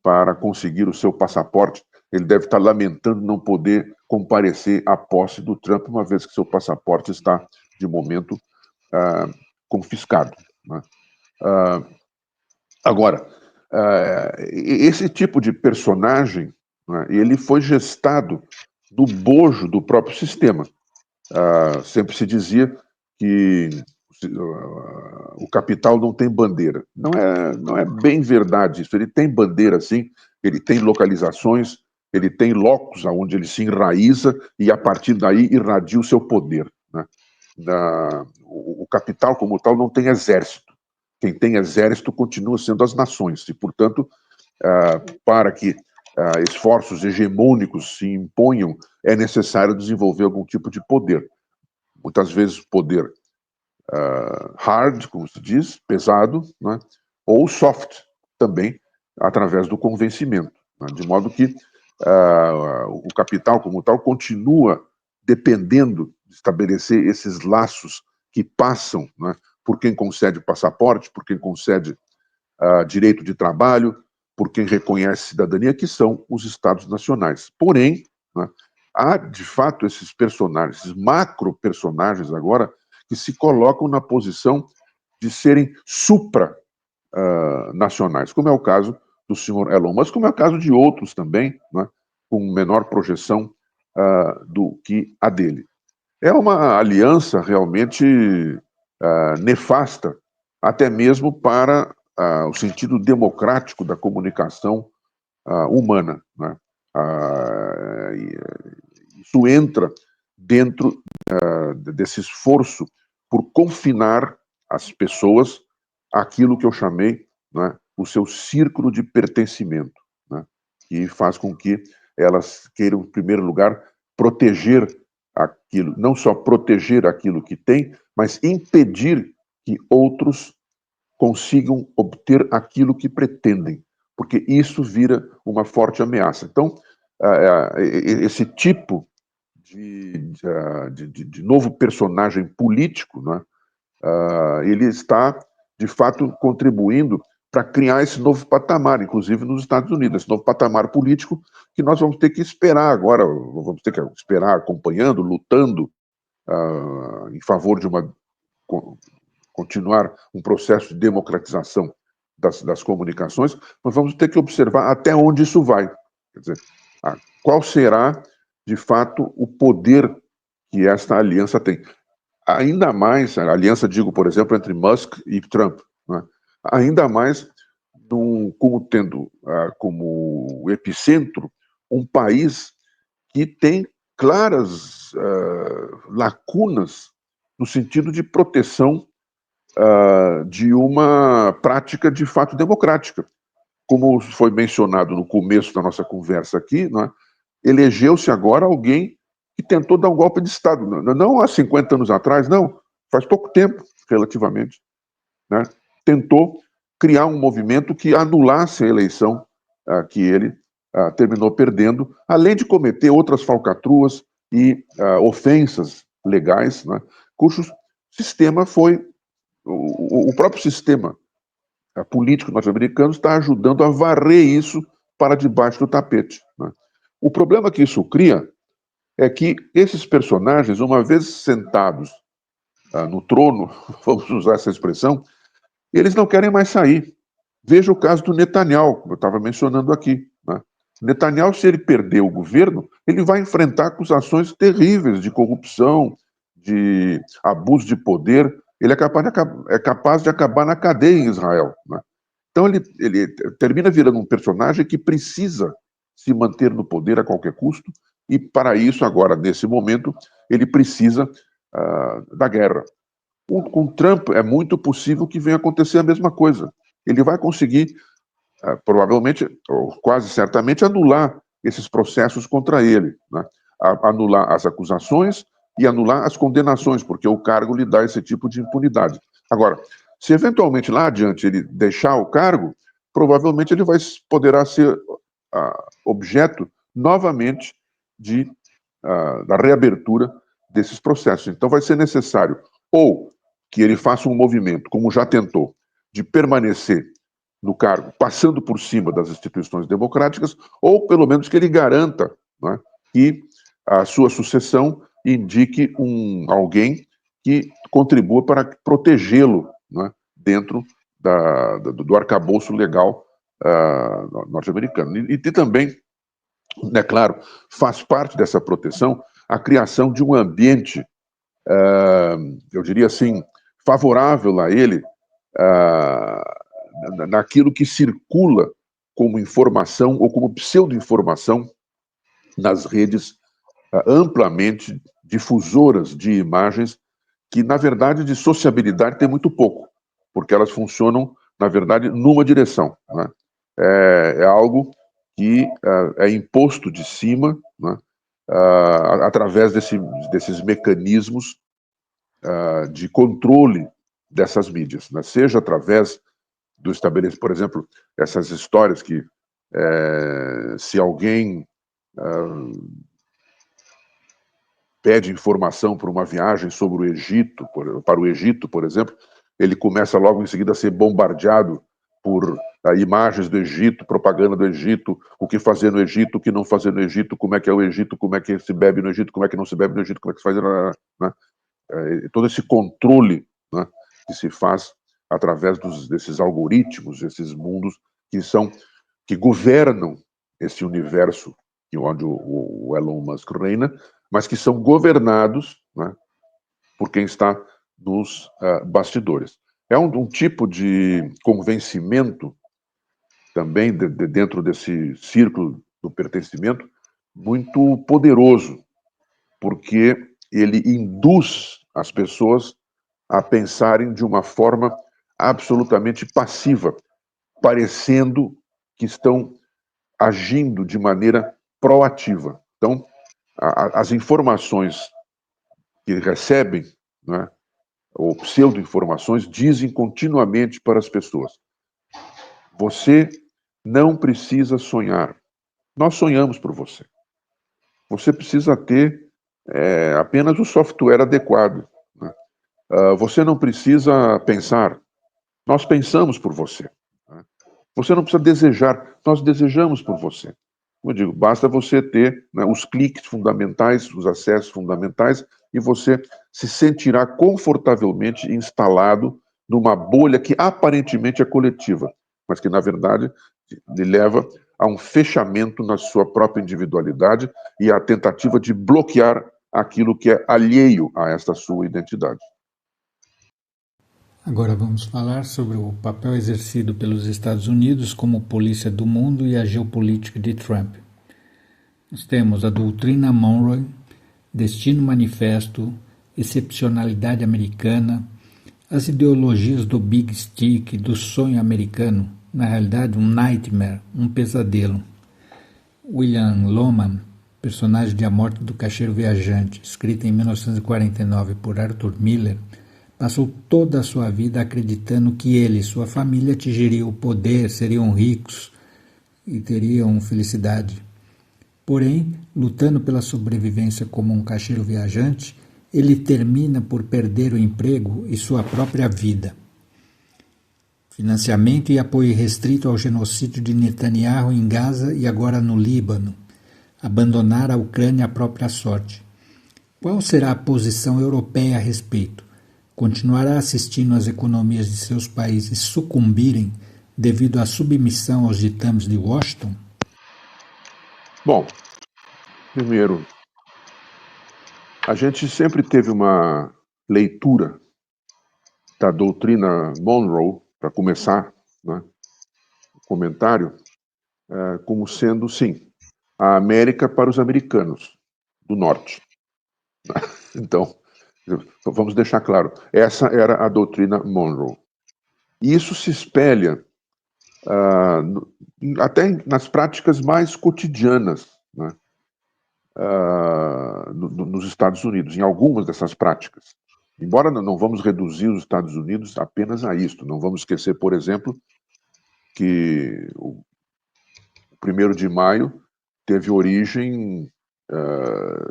para conseguir o seu passaporte. Ele deve estar lamentando não poder comparecer à posse do Trump, uma vez que seu passaporte está, de momento, confiscado, né? Agora, esse tipo de personagem, né, ele foi gestado do bojo do próprio sistema. Sempre se dizia que o capital não tem bandeira. Não é bem verdade isso. Ele tem bandeira, sim, ele tem localizações, ele tem locos onde ele se enraiza e, a partir daí, irradia o seu poder, né? O capital, como tal, não tem exército. Quem tem exército continua sendo as nações. E, portanto, para que esforços hegemônicos se imponham, é necessário desenvolver algum tipo de poder. Muitas vezes poder hard, como se diz, pesado, né? Ou soft, também, através do convencimento, né? De modo que o capital, como tal, continua dependendo de estabelecer esses laços que passam, né, por quem concede passaporte, por quem concede direito de trabalho, por quem reconhece cidadania, que são os Estados nacionais. Porém, né, há, de fato, esses personagens, esses macro-personagens agora, que se colocam na posição de serem supranacionais, como é o caso do senhor Elon Musk, como é o caso de outros também, né, com menor projeção do que a dele. É uma aliança realmente nefasta, até mesmo para o sentido democrático da comunicação humana, né? Isso entra dentro desse esforço por confinar as pessoas àquilo que eu chamei, né, o seu círculo de pertencimento, né, que faz com que elas queiram, em primeiro lugar, proteger aquilo, não só proteger aquilo que tem, mas impedir que outros consigam obter aquilo que pretendem, porque isso vira uma forte ameaça. Então, esse tipo de novo personagem político, né, ele está, de fato, contribuindo para criar esse novo patamar, inclusive nos Estados Unidos, esse novo patamar político que nós vamos ter que esperar agora, vamos ter que esperar acompanhando, lutando em favor de continuar um processo de democratização das comunicações, nós vamos ter que observar até onde isso vai. Quer dizer, qual será, de fato, o poder que esta aliança tem. Ainda mais, a aliança, digo, por exemplo, entre Musk e Trump, né? Ainda mais como tendo como epicentro um país que tem claras lacunas no sentido de proteção de uma prática de fato democrática. Como foi mencionado no começo da nossa conversa aqui, né, elegeu-se agora alguém que tentou dar um golpe de Estado. Não há 50 anos atrás, não, faz pouco tempo, relativamente. Né, tentou criar um movimento que anulasse a eleição que ele terminou perdendo, além de cometer outras falcatruas e ofensas legais, né, cujo sistema foi o próprio sistema político norte-americano está ajudando a varrer isso para debaixo do tapete, né? O problema que isso cria é que esses personagens, uma vez sentados no trono, vamos usar essa expressão, eles não querem mais sair. Veja o caso do Netanyahu, como eu estava mencionando aqui, né? Netanyahu, se ele perder o governo, ele vai enfrentar acusações terríveis de corrupção, de abuso de poder. Ele é capaz de acabar na cadeia em Israel, né? Então ele termina virando um personagem que precisa se manter no poder a qualquer custo, e para isso, agora, nesse momento, ele precisa da guerra. Com Trump, é muito possível que venha acontecer a mesma coisa. Ele vai conseguir, provavelmente, ou quase certamente, anular esses processos contra ele, né? Anular as acusações e anular as condenações, porque o cargo lhe dá esse tipo de impunidade. Agora, se eventualmente lá adiante ele deixar o cargo, provavelmente ele poderá ser objeto novamente da reabertura desses processos. Então vai ser necessário ou que ele faça um movimento, como já tentou, de permanecer no cargo, passando por cima das instituições democráticas, ou pelo menos que ele garanta, né, que a sua sucessão indique alguém que contribua para protegê-lo, né, dentro do arcabouço legal norte-americano. E também, é claro, faz parte dessa proteção a criação de um ambiente, eu diria assim, favorável a ele, naquilo que circula como informação ou como pseudo-informação nas redes amplamente difusoras de imagens que, na verdade, de sociabilidade tem muito pouco, porque elas funcionam, na verdade, numa direção, né? É algo que é imposto de cima, né, através desses mecanismos de controle dessas mídias, né? Seja através do estabelecimento, por exemplo, essas histórias que se alguém pede informação para uma viagem sobre o Egito, para o Egito, por exemplo, ele começa logo em seguida a ser bombardeado por imagens do Egito, propaganda do Egito, o que fazer no Egito, o que não fazer no Egito, como é que é o Egito, como é que se bebe no Egito, como é que não se bebe no Egito, como é que se faz, né? Todo esse controle, né, que se faz através desses algoritmos, esses mundos que governam esse universo onde o Elon Musk reina, mas que são governados, né, por quem está nos bastidores. É um tipo de convencimento também dentro desse círculo do pertencimento muito poderoso, porque ele induz as pessoas a pensarem de uma forma absolutamente passiva, parecendo que estão agindo de maneira proativa. Então, as informações que recebem, né, ou pseudo-informações, dizem continuamente para as pessoas: você não precisa sonhar. Nós sonhamos por você. Você precisa ter apenas o software adequado, né? Você não precisa pensar. Nós pensamos por você, né? Você não precisa desejar. Nós desejamos por você. Como eu digo, basta você ter, né, os cliques fundamentais, os acessos fundamentais, e você se sentirá confortavelmente instalado numa bolha que aparentemente é coletiva, mas que, na verdade, lhe leva a um fechamento na sua própria individualidade e à tentativa de bloquear aquilo que é alheio a esta sua identidade. Agora vamos falar sobre o papel exercido pelos Estados Unidos como polícia do mundo e a geopolítica de Trump. Nós temos a doutrina Monroe, destino manifesto, excepcionalidade americana, as ideologias do Big Stick, do sonho americano, na realidade um nightmare, um pesadelo. William Loman, personagem de A Morte do Caixeiro Viajante, escrita em 1949 por Arthur Miller, passou toda a sua vida acreditando que ele e sua família atingiriam o poder, seriam ricos e teriam felicidade. Porém, lutando pela sobrevivência como um caixeiro viajante, ele termina por perder o emprego e sua própria vida. Financiamento e apoio restrito ao genocídio de Netanyahu em Gaza e agora no Líbano. Abandonar a Ucrânia à própria sorte. Qual será a posição europeia a respeito? Continuará assistindo as economias de seus países sucumbirem devido à submissão aos ditames de Washington? Bom, primeiro, a gente sempre teve uma leitura da doutrina Monroe, para começar, né, o comentário, como sendo, sim, a América para os americanos. do norte. Então, vamos deixar claro, essa era a doutrina Monroe. E isso se espelha até nas práticas mais cotidianas, né, nos Estados Unidos, em algumas dessas práticas. Embora não vamos reduzir os Estados Unidos apenas a isto, não vamos esquecer, por exemplo, que o 1º de maio teve origem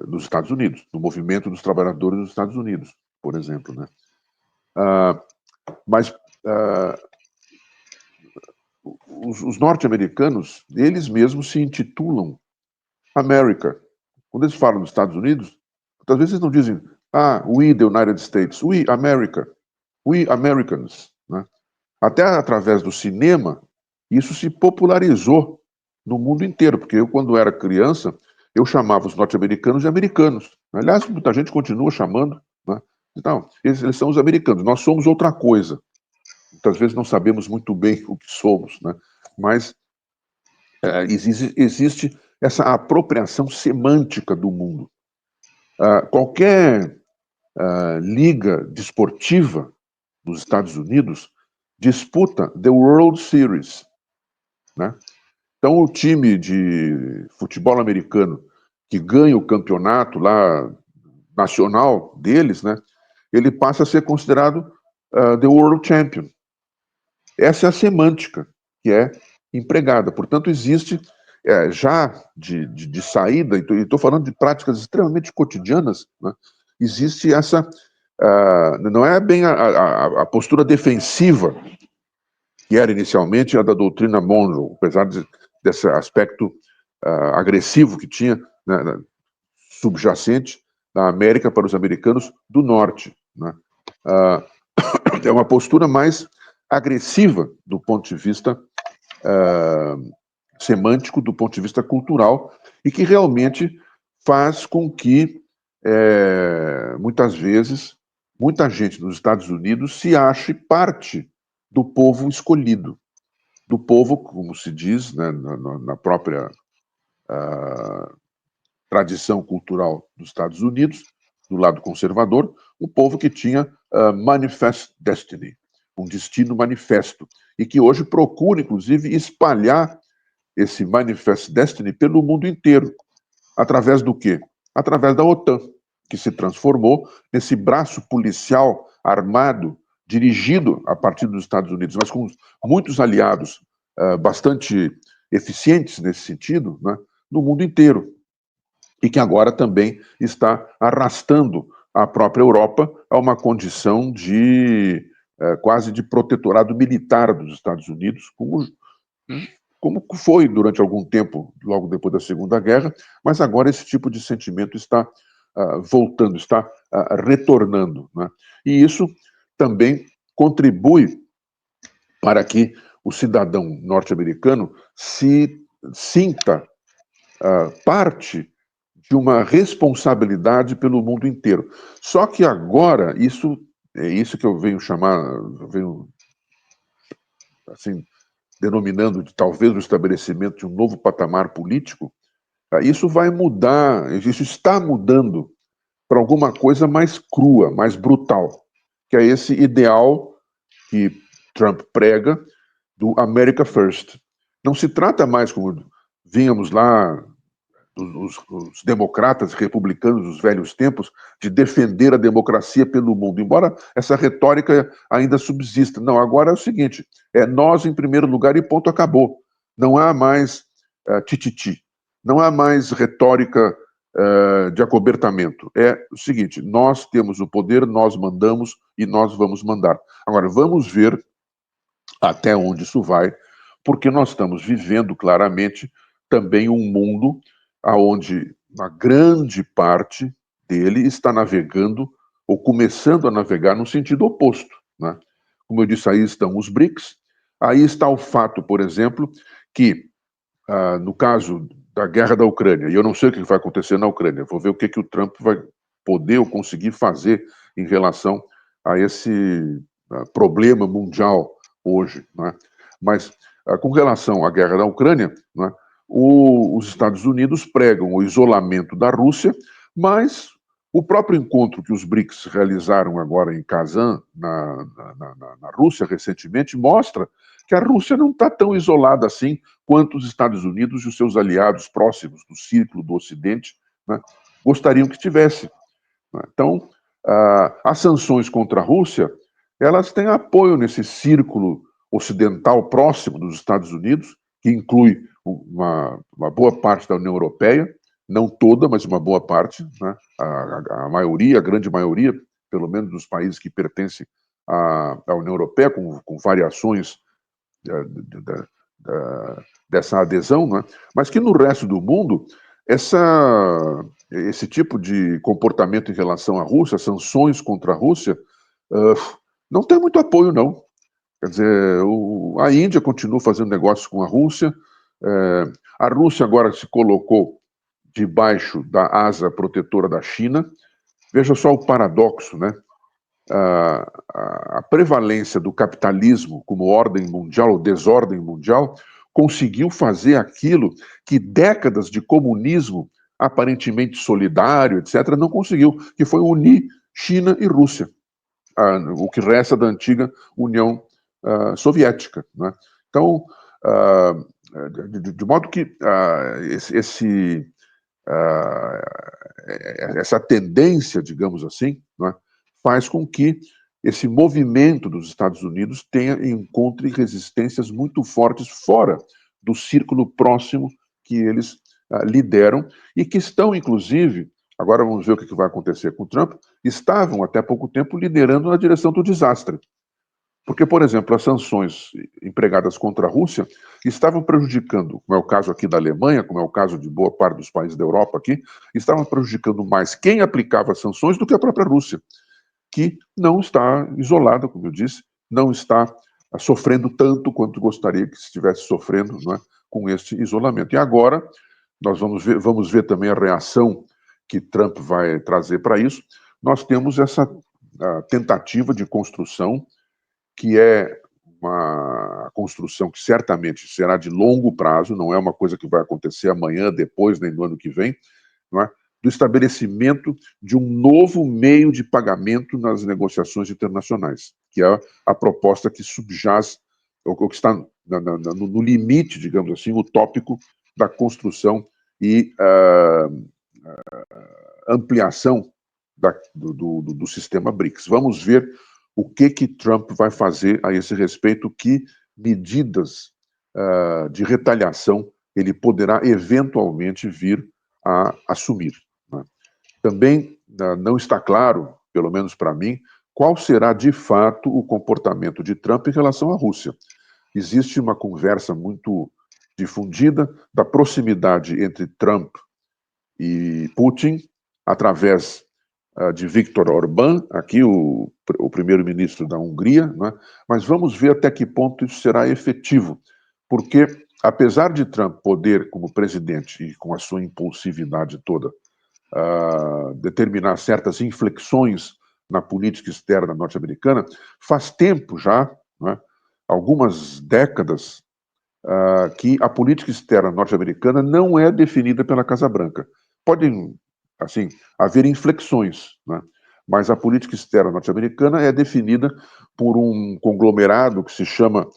nos Estados Unidos, no movimento dos trabalhadores dos Estados Unidos, por exemplo, né? Mas os norte-americanos, eles mesmos se intitulam America. Quando eles falam dos Estados Unidos, muitas vezes eles não dizem we the United States, we America, we Americans, né? Até através do cinema, isso se popularizou no mundo inteiro, porque eu, quando era criança, eu chamava os norte-americanos de americanos. Aliás, muita gente continua chamando, né? Então, eles são os americanos, nós somos outra coisa. Muitas vezes não sabemos muito bem o que somos, né? Mas existe essa apropriação semântica do mundo. Qualquer liga desportiva nos Estados Unidos disputa The World Series, né? Então, o time de futebol americano que ganha o campeonato lá nacional deles, né, ele passa a ser considerado The World Champion. Essa é a semântica que é empregada. Portanto, existe já de saída, e estou falando de práticas extremamente cotidianas, né, existe essa, não é bem a postura defensiva que era inicialmente a da doutrina Monroe, apesar desse aspecto agressivo que tinha, né, subjacente da América para os americanos do norte, né. É uma postura mais agressiva do ponto de vista semântico, do ponto de vista cultural, e que realmente faz com que, muitas vezes, muita gente nos Estados Unidos se ache parte do povo escolhido, do povo, como se diz, né, na própria tradição cultural dos Estados Unidos, do lado conservador, um povo que tinha manifest destiny, um destino manifesto, e que hoje procura, inclusive, espalhar esse manifest destiny pelo mundo inteiro. Através do quê? Através da OTAN, que se transformou nesse braço policial armado, dirigido a partir dos Estados Unidos, mas com muitos aliados bastante eficientes nesse sentido, né, no mundo inteiro. E que agora também está arrastando a própria Europa a uma condição de quase de protetorado militar dos Estados Unidos, como foi durante algum tempo, logo depois da Segunda Guerra, mas agora esse tipo de sentimento está voltando, está retornando, né? E isso também contribui para que o cidadão norte-americano se sinta parte de uma responsabilidade pelo mundo inteiro. Só que agora, isso é isso que eu venho chamar, eu venho assim, denominando de talvez o estabelecimento de um novo patamar político, isso vai mudar, isso está mudando para alguma coisa mais crua, mais brutal, que é esse ideal que Trump prega do America First. Não se trata mais, como vínhamos lá, os democratas republicanos dos velhos tempos, de defender a democracia pelo mundo, embora essa retórica ainda subsista. Não, agora é o seguinte, é nós em primeiro lugar e ponto, acabou. Não há mais tititi, não há mais retórica de acobertamento. É o seguinte, nós temos o poder, nós mandamos e nós vamos mandar. Agora, vamos ver até onde isso vai, porque nós estamos vivendo claramente também um mundo onde uma grande parte dele está navegando ou começando a navegar no sentido oposto, né? Como eu disse, aí estão os BRICS, aí está o fato, por exemplo, que no caso da guerra da Ucrânia, e eu não sei o que vai acontecer na Ucrânia, vou ver o que o Trump vai poder ou conseguir fazer em relação a esse problema mundial hoje, né? Mas com relação à guerra da Ucrânia, né, os Estados Unidos pregam o isolamento da Rússia, Mas o próprio encontro que os BRICS realizaram agora em Kazan, na Rússia, recentemente, mostra que a Rússia não está tão isolada assim quanto os Estados Unidos e os seus aliados próximos do círculo do Ocidente, né, gostariam que tivesse. Né? Então, as sanções contra a Rússia, elas têm apoio nesse círculo ocidental próximo dos Estados Unidos, que inclui uma boa parte da União Europeia, não toda, mas uma boa parte, né? A maioria, a grande maioria, pelo menos dos países que pertencem à União Europeia, com variações dessa adesão, né? Mas que no resto do mundo, esse tipo de comportamento em relação à Rússia, sanções contra a Rússia, não tem muito apoio, não. Quer dizer, a Índia continua fazendo negócios com a Rússia, a Rússia agora se colocou debaixo da asa protetora da China. Veja só o paradoxo, né? A prevalência do capitalismo como ordem mundial, ou desordem mundial, conseguiu fazer aquilo que décadas de comunismo aparentemente solidário, etc., não conseguiu, que foi unir China e Rússia, o que resta da antiga União Soviética. Né? Então, de modo que essa tendência, digamos assim, né, faz com que esse movimento dos Estados Unidos encontre resistências muito fortes fora do círculo próximo que eles lideram e que estão, inclusive, agora vamos ver o que vai acontecer com o Trump, estavam até pouco tempo liderando na direção do desastre. Porque, por exemplo, as sanções empregadas contra a Rússia estavam prejudicando, como é o caso aqui da Alemanha, como é o caso de boa parte dos países da Europa aqui, estavam prejudicando mais quem aplicava as sanções do que a própria Rússia, que não está isolada, como eu disse, não está sofrendo tanto quanto gostaria que estivesse sofrendo, não é, com este isolamento. E agora nós vamos ver também a reação que Trump vai trazer para isso. Nós temos essa tentativa de construção que é uma construção que certamente será de longo prazo, não é uma coisa que vai acontecer amanhã, depois, nem no ano que vem, não é? Do estabelecimento de um novo meio de pagamento nas negociações internacionais, que é a proposta que subjaz, ou que está no limite, digamos assim, utópico da construção e ampliação do sistema BRICS. Vamos ver o que Trump vai fazer a esse respeito, que medidas de retaliação ele poderá eventualmente vir a assumir. Né? Também não está claro, pelo menos para mim, qual será de fato o comportamento de Trump em relação à Rússia. Existe uma conversa muito difundida da proximidade entre Trump e Putin, através de Viktor Orbán, aqui o primeiro-ministro da Hungria, né? Mas vamos ver até que ponto isso será efetivo, porque, apesar de Trump poder, como presidente, e com a sua impulsividade toda, determinar certas inflexões na política externa norte-americana, faz tempo já, né, algumas décadas, que a política externa norte-americana não é definida pela Casa Branca. Podem, assim, haver inflexões, né? Mas a política externa norte-americana é definida por um conglomerado que se chama,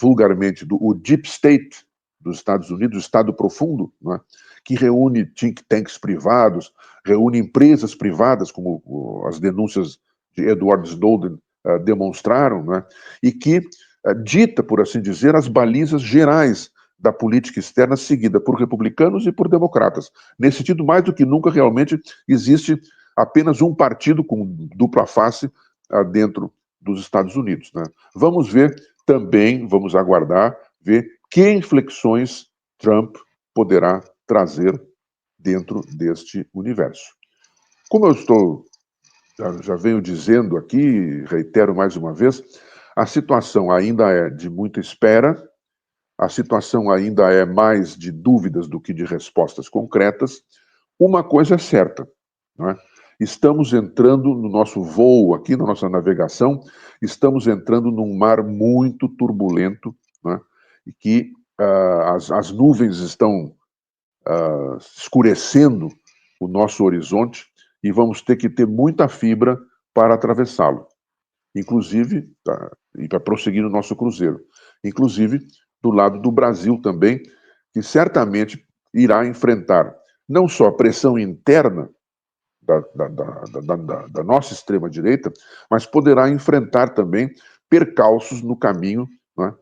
vulgarmente, o Deep State dos Estados Unidos, o Estado Profundo, né? Que reúne think tanks privados, reúne empresas privadas, como as denúncias de Edward Snowden demonstraram, né? E que dita, por assim dizer, as balizas gerais da política externa seguida por republicanos e por democratas. Nesse sentido, mais do que nunca, realmente existe apenas um partido com dupla face dentro dos Estados Unidos. Né? Vamos ver também, vamos aguardar, ver que inflexões Trump poderá trazer dentro deste universo. Como eu já venho dizendo aqui, reitero mais uma vez, a situação ainda é de muita espera, a situação ainda é mais de dúvidas do que de respostas concretas. Uma coisa é certa, não é? Estamos entrando no nosso voo aqui, na nossa navegação, estamos entrando num mar muito turbulento, não é? E que as nuvens estão escurecendo o nosso horizonte e vamos ter que ter muita fibra para atravessá-lo. Inclusive, e para prosseguir no nosso cruzeiro. Inclusive, do lado do Brasil também, que certamente irá enfrentar não só a pressão interna da nossa extrema-direita, mas poderá enfrentar também percalços no caminho, né,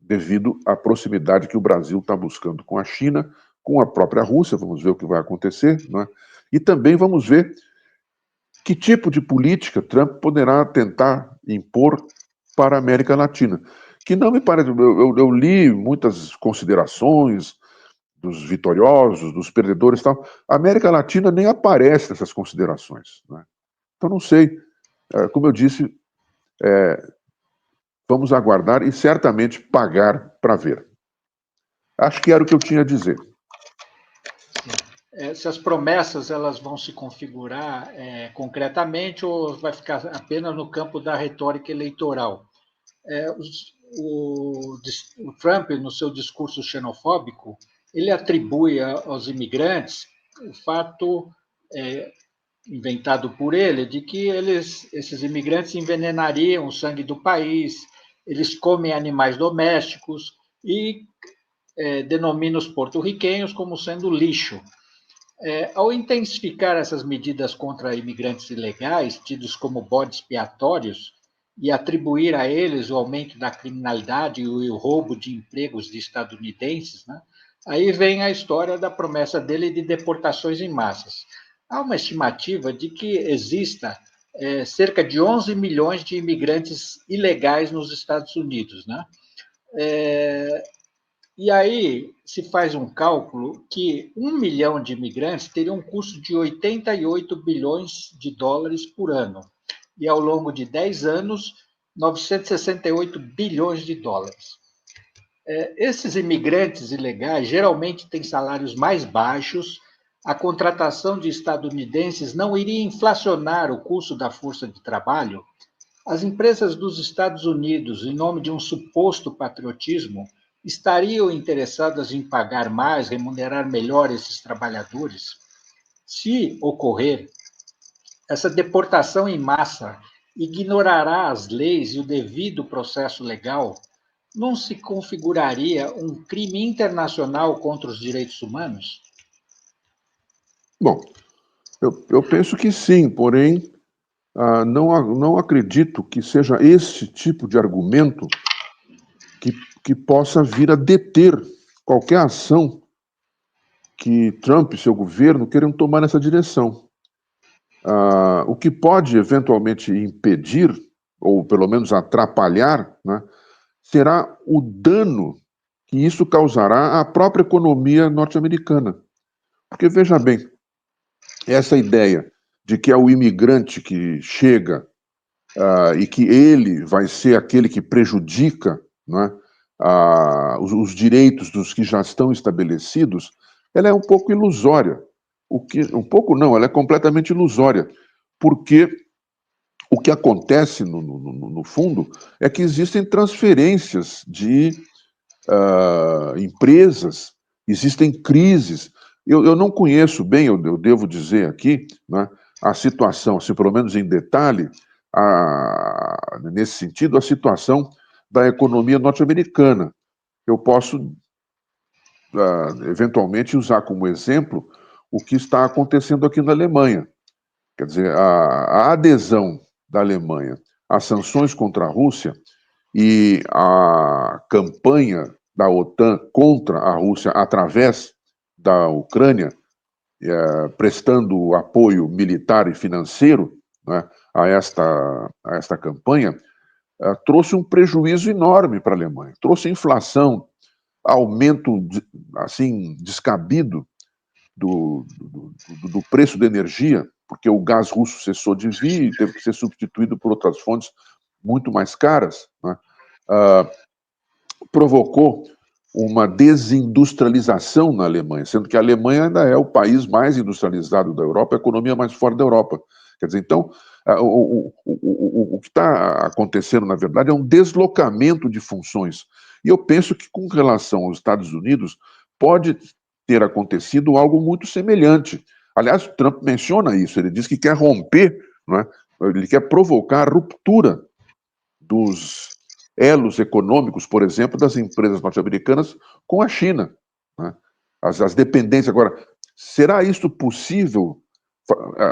devido à proximidade que o Brasil está buscando com a China, com a própria Rússia, vamos ver o que vai acontecer, né, e também vamos ver que tipo de política Trump poderá tentar impor para a América Latina. Que não me parece. Eu li muitas considerações dos vitoriosos, dos perdedores e tal. A América Latina nem aparece nessas considerações, né? Então, não sei. Como eu disse, vamos aguardar e certamente pagar para ver. Acho que era o que eu tinha a dizer. Se as promessas elas vão se configurar concretamente ou vai ficar apenas no campo da retórica eleitoral? O Trump, no seu discurso xenofóbico, ele atribui aos imigrantes o fato inventado por ele de que esses imigrantes envenenariam o sangue do país, eles comem animais domésticos e denomina os porto-riquenhos como sendo lixo. Ao intensificar essas medidas contra imigrantes ilegais, tidos como bodes expiatórios, e atribuir a eles o aumento da criminalidade e o roubo de empregos de estadunidenses, né? Aí vem a história da promessa dele de deportações em massas. Há uma estimativa de que exista cerca de 11 milhões de imigrantes ilegais nos Estados Unidos, né? E aí se faz um cálculo que 1 milhão de imigrantes teria um custo de 88 bilhões de dólares por ano. E ao longo de 10 anos, 968 bilhões de dólares. Esses imigrantes ilegais geralmente têm salários mais baixos, a contratação de estadunidenses não iria inflacionar o custo da força de trabalho. As empresas dos Estados Unidos, em nome de um suposto patriotismo, estariam interessadas em pagar mais, remunerar melhor esses trabalhadores? Se ocorrer, essa deportação em massa ignorará as leis e o devido processo legal? Não se configuraria um crime internacional contra os direitos humanos? Bom, eu penso que sim, porém, não acredito que seja esse tipo de argumento que possa vir a deter qualquer ação que Trump e seu governo queiram tomar nessa direção. O que pode eventualmente impedir, ou pelo menos atrapalhar, né, será o dano que isso causará à própria economia norte-americana. Porque, veja bem, essa ideia de que é o imigrante que chega e que ele vai ser aquele que prejudica, né, os direitos dos que já estão estabelecidos, ela é um pouco ilusória. Um pouco não, ela é completamente ilusória, porque o que acontece, no fundo, é que existem transferências de empresas, existem crises. Eu não conheço bem, eu devo dizer aqui, né, a situação, assim, pelo menos em detalhe, nesse sentido, a situação da economia norte-americana. Eu posso, eventualmente, usar como exemplo o que está acontecendo aqui na Alemanha. Quer dizer, a adesão da Alemanha às sanções contra a Rússia e a campanha da OTAN contra a Rússia através da Ucrânia, prestando apoio militar e financeiro, né, a esta campanha, trouxe um prejuízo enorme para a Alemanha. Trouxe inflação, aumento assim descabido do preço da energia, porque o gás russo cessou de vir e teve que ser substituído por outras fontes muito mais caras, né? Provocou uma desindustrialização na Alemanha, sendo que a Alemanha ainda é o país mais industrializado da Europa, a economia mais forte da Europa. Quer dizer, então, o que está acontecendo, na verdade, é um deslocamento de funções. E eu penso que, com relação aos Estados Unidos, pode ter acontecido algo muito semelhante. Aliás, o Trump menciona isso, ele diz que quer romper, não é? Ele quer provocar a ruptura dos elos econômicos, por exemplo, das empresas norte-americanas com a China, né? As dependências. Agora, será isso possível,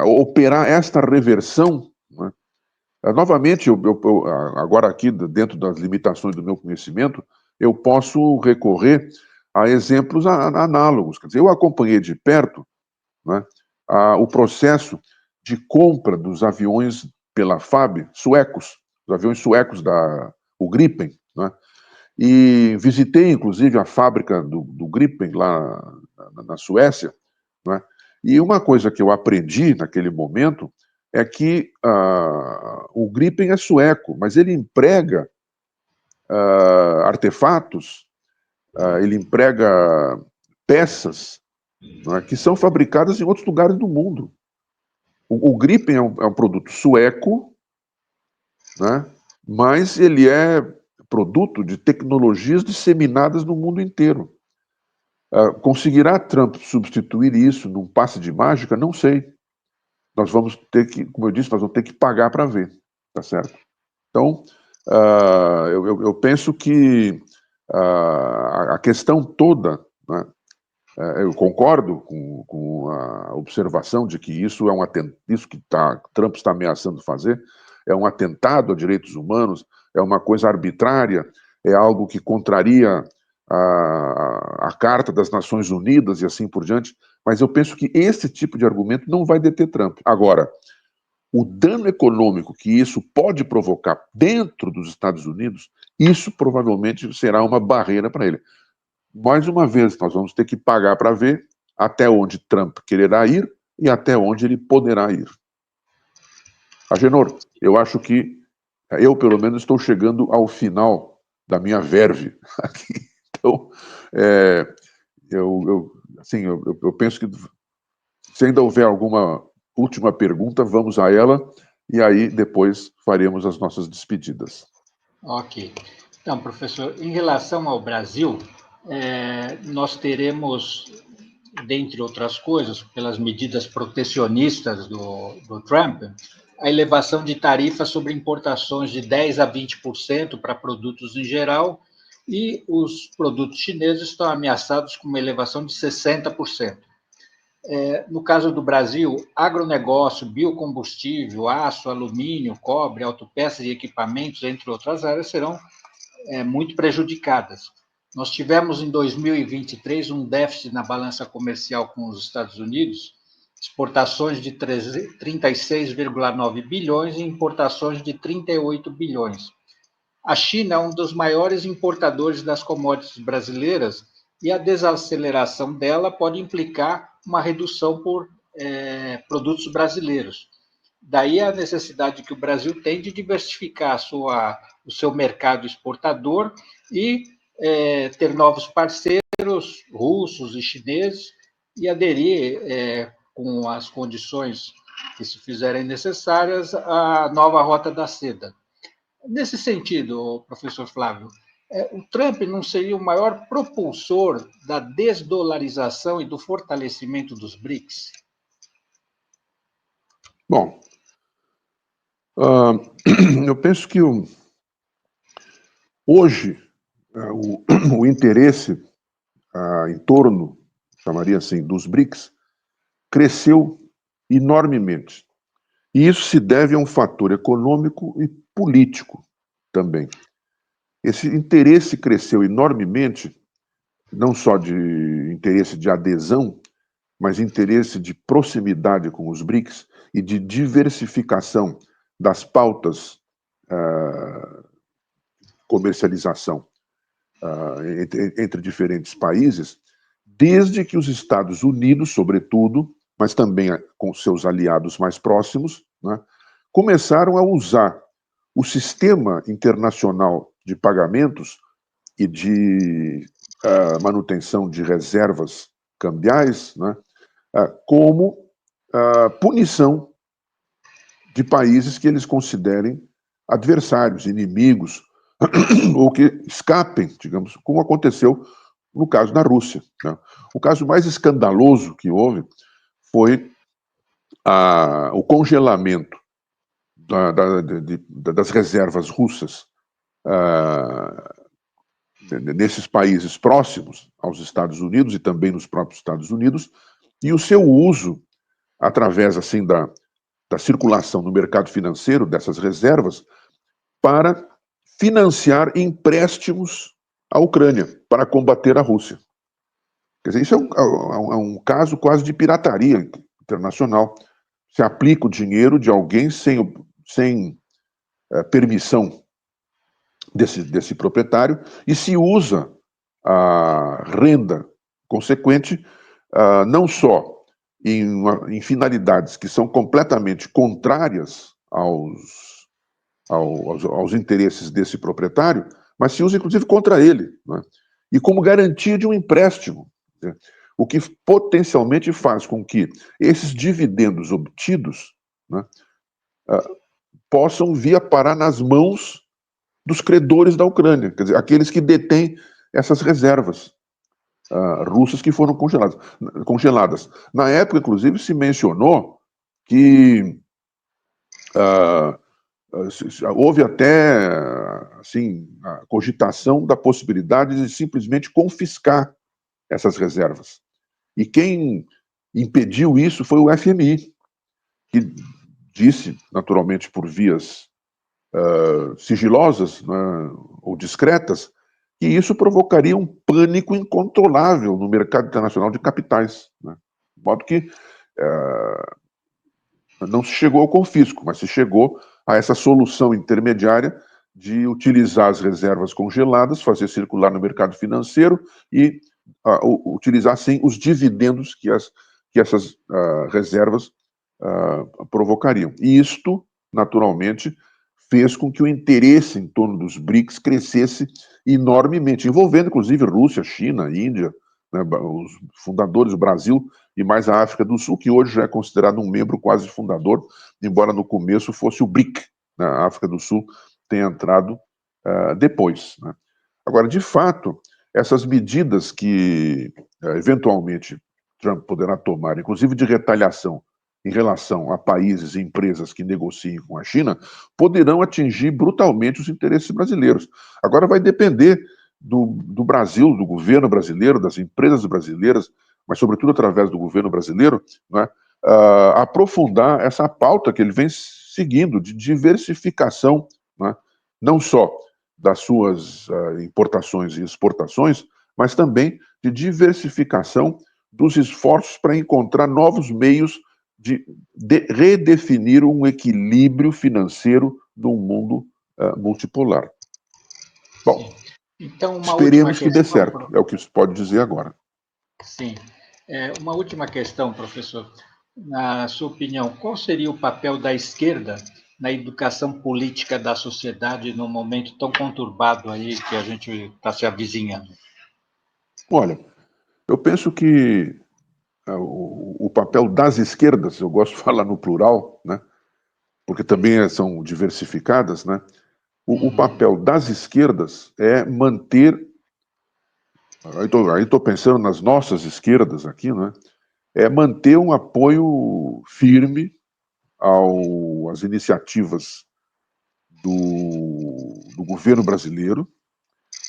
operar esta reversão, né? Novamente, agora aqui, dentro das limitações do meu conhecimento, eu posso recorrer a exemplos análogos. Quer dizer, eu acompanhei de perto, né, o processo de compra dos aviões pela FAB, suecos, os aviões suecos o Gripen, né, e visitei, inclusive, a fábrica do Gripen lá na Suécia, né, e uma coisa que eu aprendi naquele momento é que o Gripen é sueco, mas ele emprega artefatos, ele emprega peças, não é, que são fabricadas em outros lugares do mundo. O Gripen é um produto sueco, né, mas ele é produto de tecnologias disseminadas no mundo inteiro. Conseguirá Trump substituir isso num passe de mágica? Não sei. Nós vamos ter que, como eu disse, nós vamos ter que pagar para ver, tá certo? Então, eu penso que a questão toda, né, eu concordo com a observação de que isso isso que Trump está ameaçando fazer é um atentado a direitos humanos, é uma coisa arbitrária, é algo que contraria a Carta das Nações Unidas e assim por diante, mas eu penso que esse tipo de argumento não vai deter Trump. Agora, o dano econômico que isso pode provocar dentro dos Estados Unidos, isso provavelmente será uma barreira para ele. Mais uma vez, nós vamos ter que pagar para ver até onde Trump quererá ir e até onde ele poderá ir. Agenor, eu acho que eu, pelo menos, estou chegando ao final da minha verve aqui. Então, eu penso que se ainda houver alguma última pergunta, vamos a ela e aí depois faremos as nossas despedidas. Ok. Então, professor, em relação ao Brasil, nós teremos, dentre outras coisas, pelas medidas protecionistas do Trump, a elevação de tarifas sobre importações de 10% a 20% para produtos em geral, e os produtos chineses estão ameaçados com uma elevação de 60%. No caso do Brasil, agronegócio, biocombustível, aço, alumínio, cobre, autopeças e equipamentos, entre outras áreas, serão muito prejudicadas. Nós tivemos, em 2023, um déficit na balança comercial com os Estados Unidos, exportações de 36,9 bilhões e importações de 38 bilhões. A China é um dos maiores importadores das commodities brasileiras e a desaceleração dela pode implicar uma redução por produtos brasileiros. Daí a necessidade que o Brasil tem de diversificar o seu mercado exportador e ter novos parceiros russos e chineses e aderir com as condições que se fizerem necessárias à nova Rota da Seda. Nesse sentido, professor Flávio, o Trump não seria o maior propulsor da desdolarização e do fortalecimento dos BRICS? Bom, eu penso que hoje o interesse em torno, chamaria assim, dos BRICS, cresceu enormemente. E isso se deve a um fator econômico e político também. Esse interesse cresceu enormemente, não só de interesse de adesão, mas interesse de proximidade com os BRICS e de diversificação das pautas comercialização entre diferentes países, desde que os Estados Unidos, sobretudo, mas também com seus aliados mais próximos, né, começaram a usar o sistema internacional de pagamentos e de manutenção de reservas cambiais, né, como punição de países que eles considerem adversários, inimigos, ou que escapem, digamos, como aconteceu no caso da Rússia, né? O caso mais escandaloso que houve foi o congelamento das reservas russas nesses países próximos aos Estados Unidos e também nos próprios Estados Unidos, e o seu uso através assim da circulação no mercado financeiro dessas reservas para financiar empréstimos à Ucrânia para combater a Rússia. Quer dizer, isso é um caso quase de pirataria internacional. Se aplica o dinheiro de alguém sem permissão desse proprietário e se usa a renda consequente não só em finalidades que são completamente contrárias aos interesses desse proprietário, mas se usa inclusive contra ele, né? E como garantia de um empréstimo, né? O que potencialmente faz com que esses dividendos obtidos, né, possam vir a parar nas mãos dos credores da Ucrânia, quer dizer, aqueles que detêm essas reservas russas que foram congeladas. Na época, inclusive, se mencionou que houve até assim, a cogitação da possibilidade de simplesmente confiscar essas reservas. E quem impediu isso foi o FMI, que disse, naturalmente por vias sigilosas, né, ou discretas, que isso provocaria um pânico incontrolável no mercado internacional de capitais, né? De modo que não se chegou ao confisco, mas se chegou a essa solução intermediária de utilizar as reservas congeladas, fazer circular no mercado financeiro e utilizar, sim, os dividendos que essas reservas provocariam. E isto, naturalmente, fez com que o interesse em torno dos BRICS crescesse enormemente, envolvendo, inclusive, Rússia, China, Índia, né, os fundadores do Brasil e mais a África do Sul, que hoje já é considerado um membro quase fundador, embora no começo fosse o BRIC, né? A África do Sul tenha entrado depois, né? Agora, de fato, essas medidas que eventualmente Trump poderá tomar, inclusive de retaliação em relação a países e empresas que negociem com a China, poderão atingir brutalmente os interesses brasileiros. Agora vai depender do Brasil, do governo brasileiro, das empresas brasileiras, mas sobretudo através do governo brasileiro, né, aprofundar essa pauta que ele vem seguindo de diversificação, né, não só das suas importações e exportações, mas também de diversificação dos esforços para encontrar novos meios de redefinir um equilíbrio financeiro num mundo multipolar. Bom, então, uma última esperemos que dê questão. certo, é o que se pode dizer agora. Sim. Uma última questão, professor. Na sua opinião, qual seria o papel da esquerda na educação política da sociedade num momento tão conturbado aí que a gente está se avizinhando? Olha, eu penso que o papel das esquerdas, eu gosto de falar no plural, né, porque também são diversificadas, né, o papel das esquerdas é manter, aí estou pensando nas nossas esquerdas aqui, né, é manter um apoio firme às iniciativas do governo brasileiro,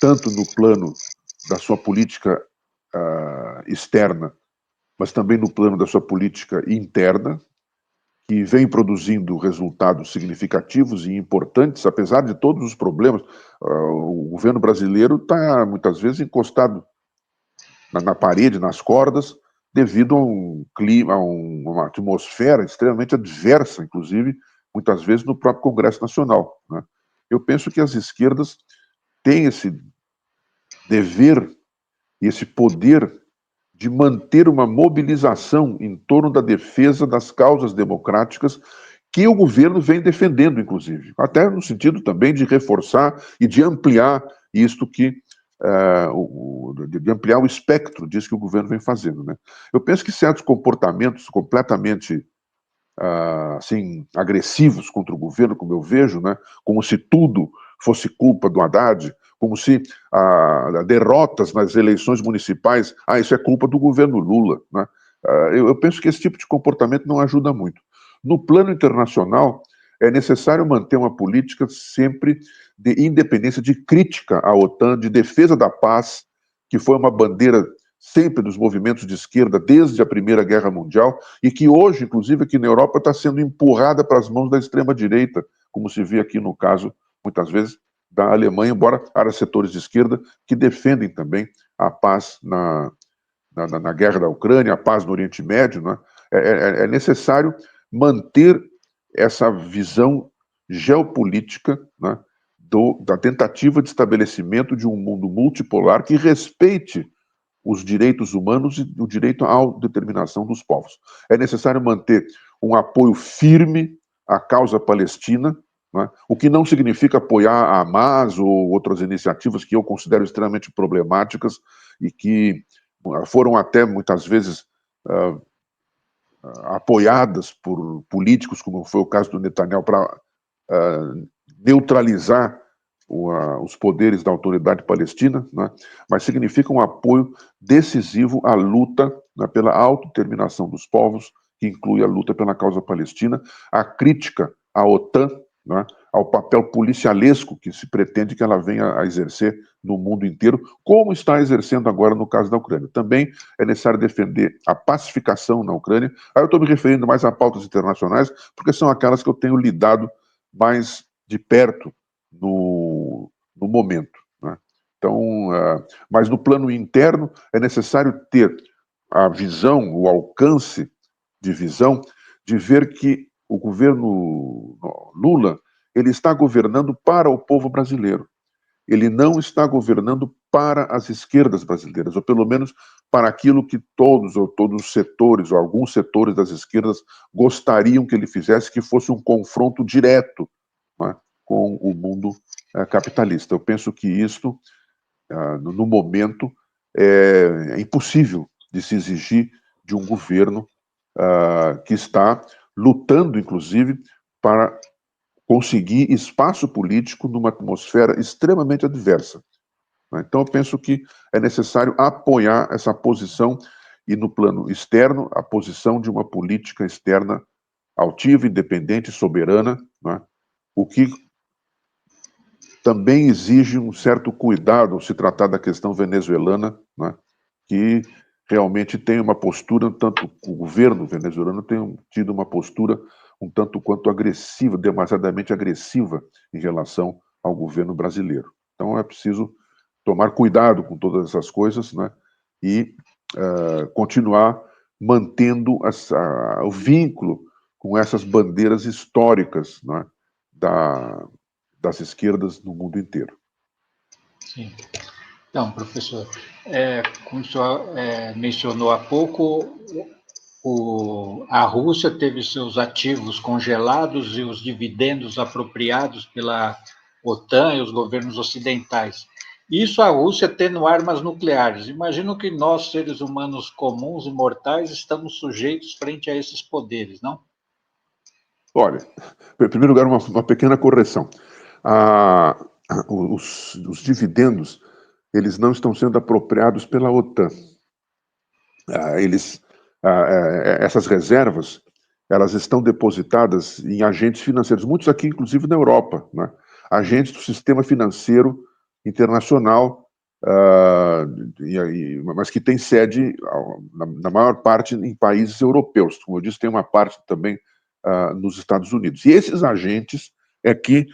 tanto no plano da sua política externa, mas também no plano da sua política interna, que vem produzindo resultados significativos e importantes, apesar de todos os problemas. O governo brasileiro está, muitas vezes, encostado na parede, nas cordas, devido a um clima, a uma atmosfera extremamente adversa, inclusive, muitas vezes, no próprio Congresso Nacional, né? Eu penso que as esquerdas têm esse dever e esse poder de manter uma mobilização em torno da defesa das causas democráticas que o governo vem defendendo, inclusive, até no sentido também de reforçar e de ampliar isto que de ampliar o espectro disso que o governo vem fazendo, né? Eu penso que certos comportamentos completamente assim, agressivos contra o governo, como eu vejo, né, como se tudo fosse culpa do Haddad, como se derrotas nas eleições municipais, isso é culpa do governo Lula, né? Eu penso que esse tipo de comportamento não ajuda muito. No plano internacional, é necessário manter uma política sempre de independência, de crítica à OTAN, de defesa da paz, que foi uma bandeira sempre dos movimentos de esquerda desde a Primeira Guerra Mundial e que hoje, inclusive aqui na Europa, está sendo empurrada para as mãos da extrema-direita, como se vê aqui no caso, muitas vezes, da Alemanha, embora haja setores de esquerda que defendem também a paz na guerra da Ucrânia, a paz no Oriente Médio, né? É necessário manter essa visão geopolítica, né, da tentativa de estabelecimento de um mundo multipolar que respeite os direitos humanos e o direito à autodeterminação dos povos. É necessário manter um apoio firme à causa palestina, né, o que não significa apoiar a Hamas ou outras iniciativas que eu considero extremamente problemáticas e que foram até muitas vezes apoiadas por políticos, como foi o caso do Netanyahu, para neutralizar os poderes da autoridade palestina, né? Mas significa um apoio decisivo à luta, né, pela autodeterminação dos povos, que inclui a luta pela causa palestina, a crítica à OTAN, né, ao papel policialesco que se pretende que ela venha a exercer no mundo inteiro, como está exercendo agora no caso da Ucrânia. Também é necessário defender a pacificação na Ucrânia. Aí eu estou me referindo mais a pautas internacionais, porque são aquelas que eu tenho lidado mais de perto no momento, né? Então, mas no plano interno é necessário ter a visão, o alcance de visão, de ver que o governo Lula ele está governando para o povo brasileiro. Ele não está governando para as esquerdas brasileiras, ou pelo menos para aquilo que todos os setores, ou alguns setores das esquerdas gostariam que ele fizesse, que fosse um confronto direto, né, com o mundo capitalista. Eu penso que isso, no momento, é impossível de se exigir de um governo que está lutando, inclusive, para conseguir espaço político numa atmosfera extremamente adversa. Então, eu penso que é necessário apoiar essa posição e, no plano externo, a posição de uma política externa altiva, independente, soberana, né? O que também exige um certo cuidado ao se tratar da questão venezuelana, né? Que realmente tem uma postura, tanto o governo venezuelano tem tido uma postura um tanto quanto agressiva, demasiadamente agressiva em relação ao governo brasileiro. Então é preciso tomar cuidado com todas essas coisas, né? E continuar mantendo o vínculo com essas bandeiras históricas, né, das esquerdas no mundo inteiro. Sim. Então, professor, como o senhor mencionou há pouco, a Rússia teve seus ativos congelados e os dividendos apropriados pela OTAN e os governos ocidentais. Isso a Rússia tendo armas nucleares. Imagino que nós, seres humanos comuns e mortais, estamos sujeitos frente a esses poderes, não? Olha, em primeiro lugar, uma pequena correção. Os dividendos, eles não estão sendo apropriados pela OTAN. Essas reservas, elas estão depositadas em agentes financeiros, muitos aqui, inclusive, na Europa, né? Agentes do sistema financeiro internacional, mas que tem sede, na maior parte, em países europeus. Como eu disse, tem uma parte também nos Estados Unidos. E esses agentes é que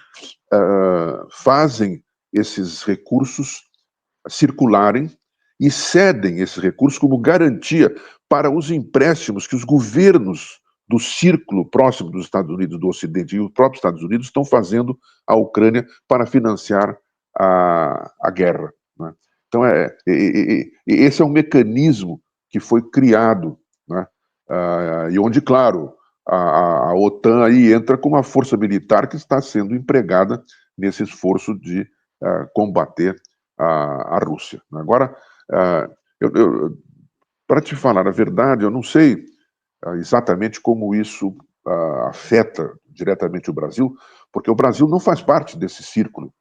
fazem esses recursos circularem e cedem esses recursos como garantia para os empréstimos que os governos do círculo próximo dos Estados Unidos, do Ocidente e os próprios Estados Unidos estão fazendo à Ucrânia para financiar a guerra, né? Então, esse é um mecanismo que foi criado, né? E onde, claro, a OTAN aí entra com uma força militar que está sendo empregada nesse esforço de combater a Rússia. Agora, para te falar a verdade, eu não sei exatamente como isso afeta diretamente o Brasil, porque o Brasil não faz parte desse círculo.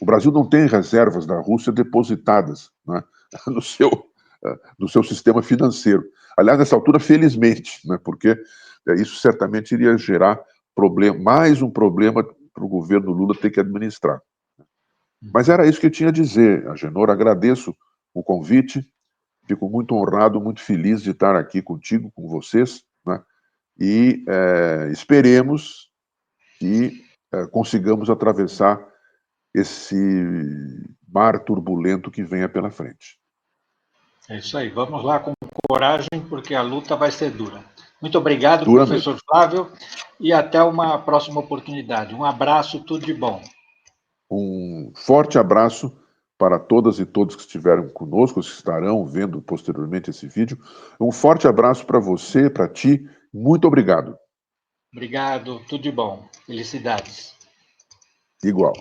O Brasil não tem reservas da Rússia depositadas, né, no seu sistema financeiro. Aliás, nessa altura, felizmente, né, porque isso certamente iria gerar mais um problema para o governo Lula ter que administrar. Mas era isso que eu tinha a dizer, Agenor. Agradeço o convite, fico muito honrado, muito feliz de estar aqui contigo, com vocês, né? E esperemos que consigamos atravessar esse mar turbulento que venha pela frente. É isso aí, vamos lá com coragem, porque a luta vai ser dura. Muito obrigado, Dura professor Flávio, e até uma próxima oportunidade. Um abraço, tudo de bom. Um forte abraço para todas e todos que estiveram conosco, que estarão vendo posteriormente esse vídeo. Um forte abraço para você, para ti. Muito obrigado. Obrigado, tudo de bom. Felicidades. Igual.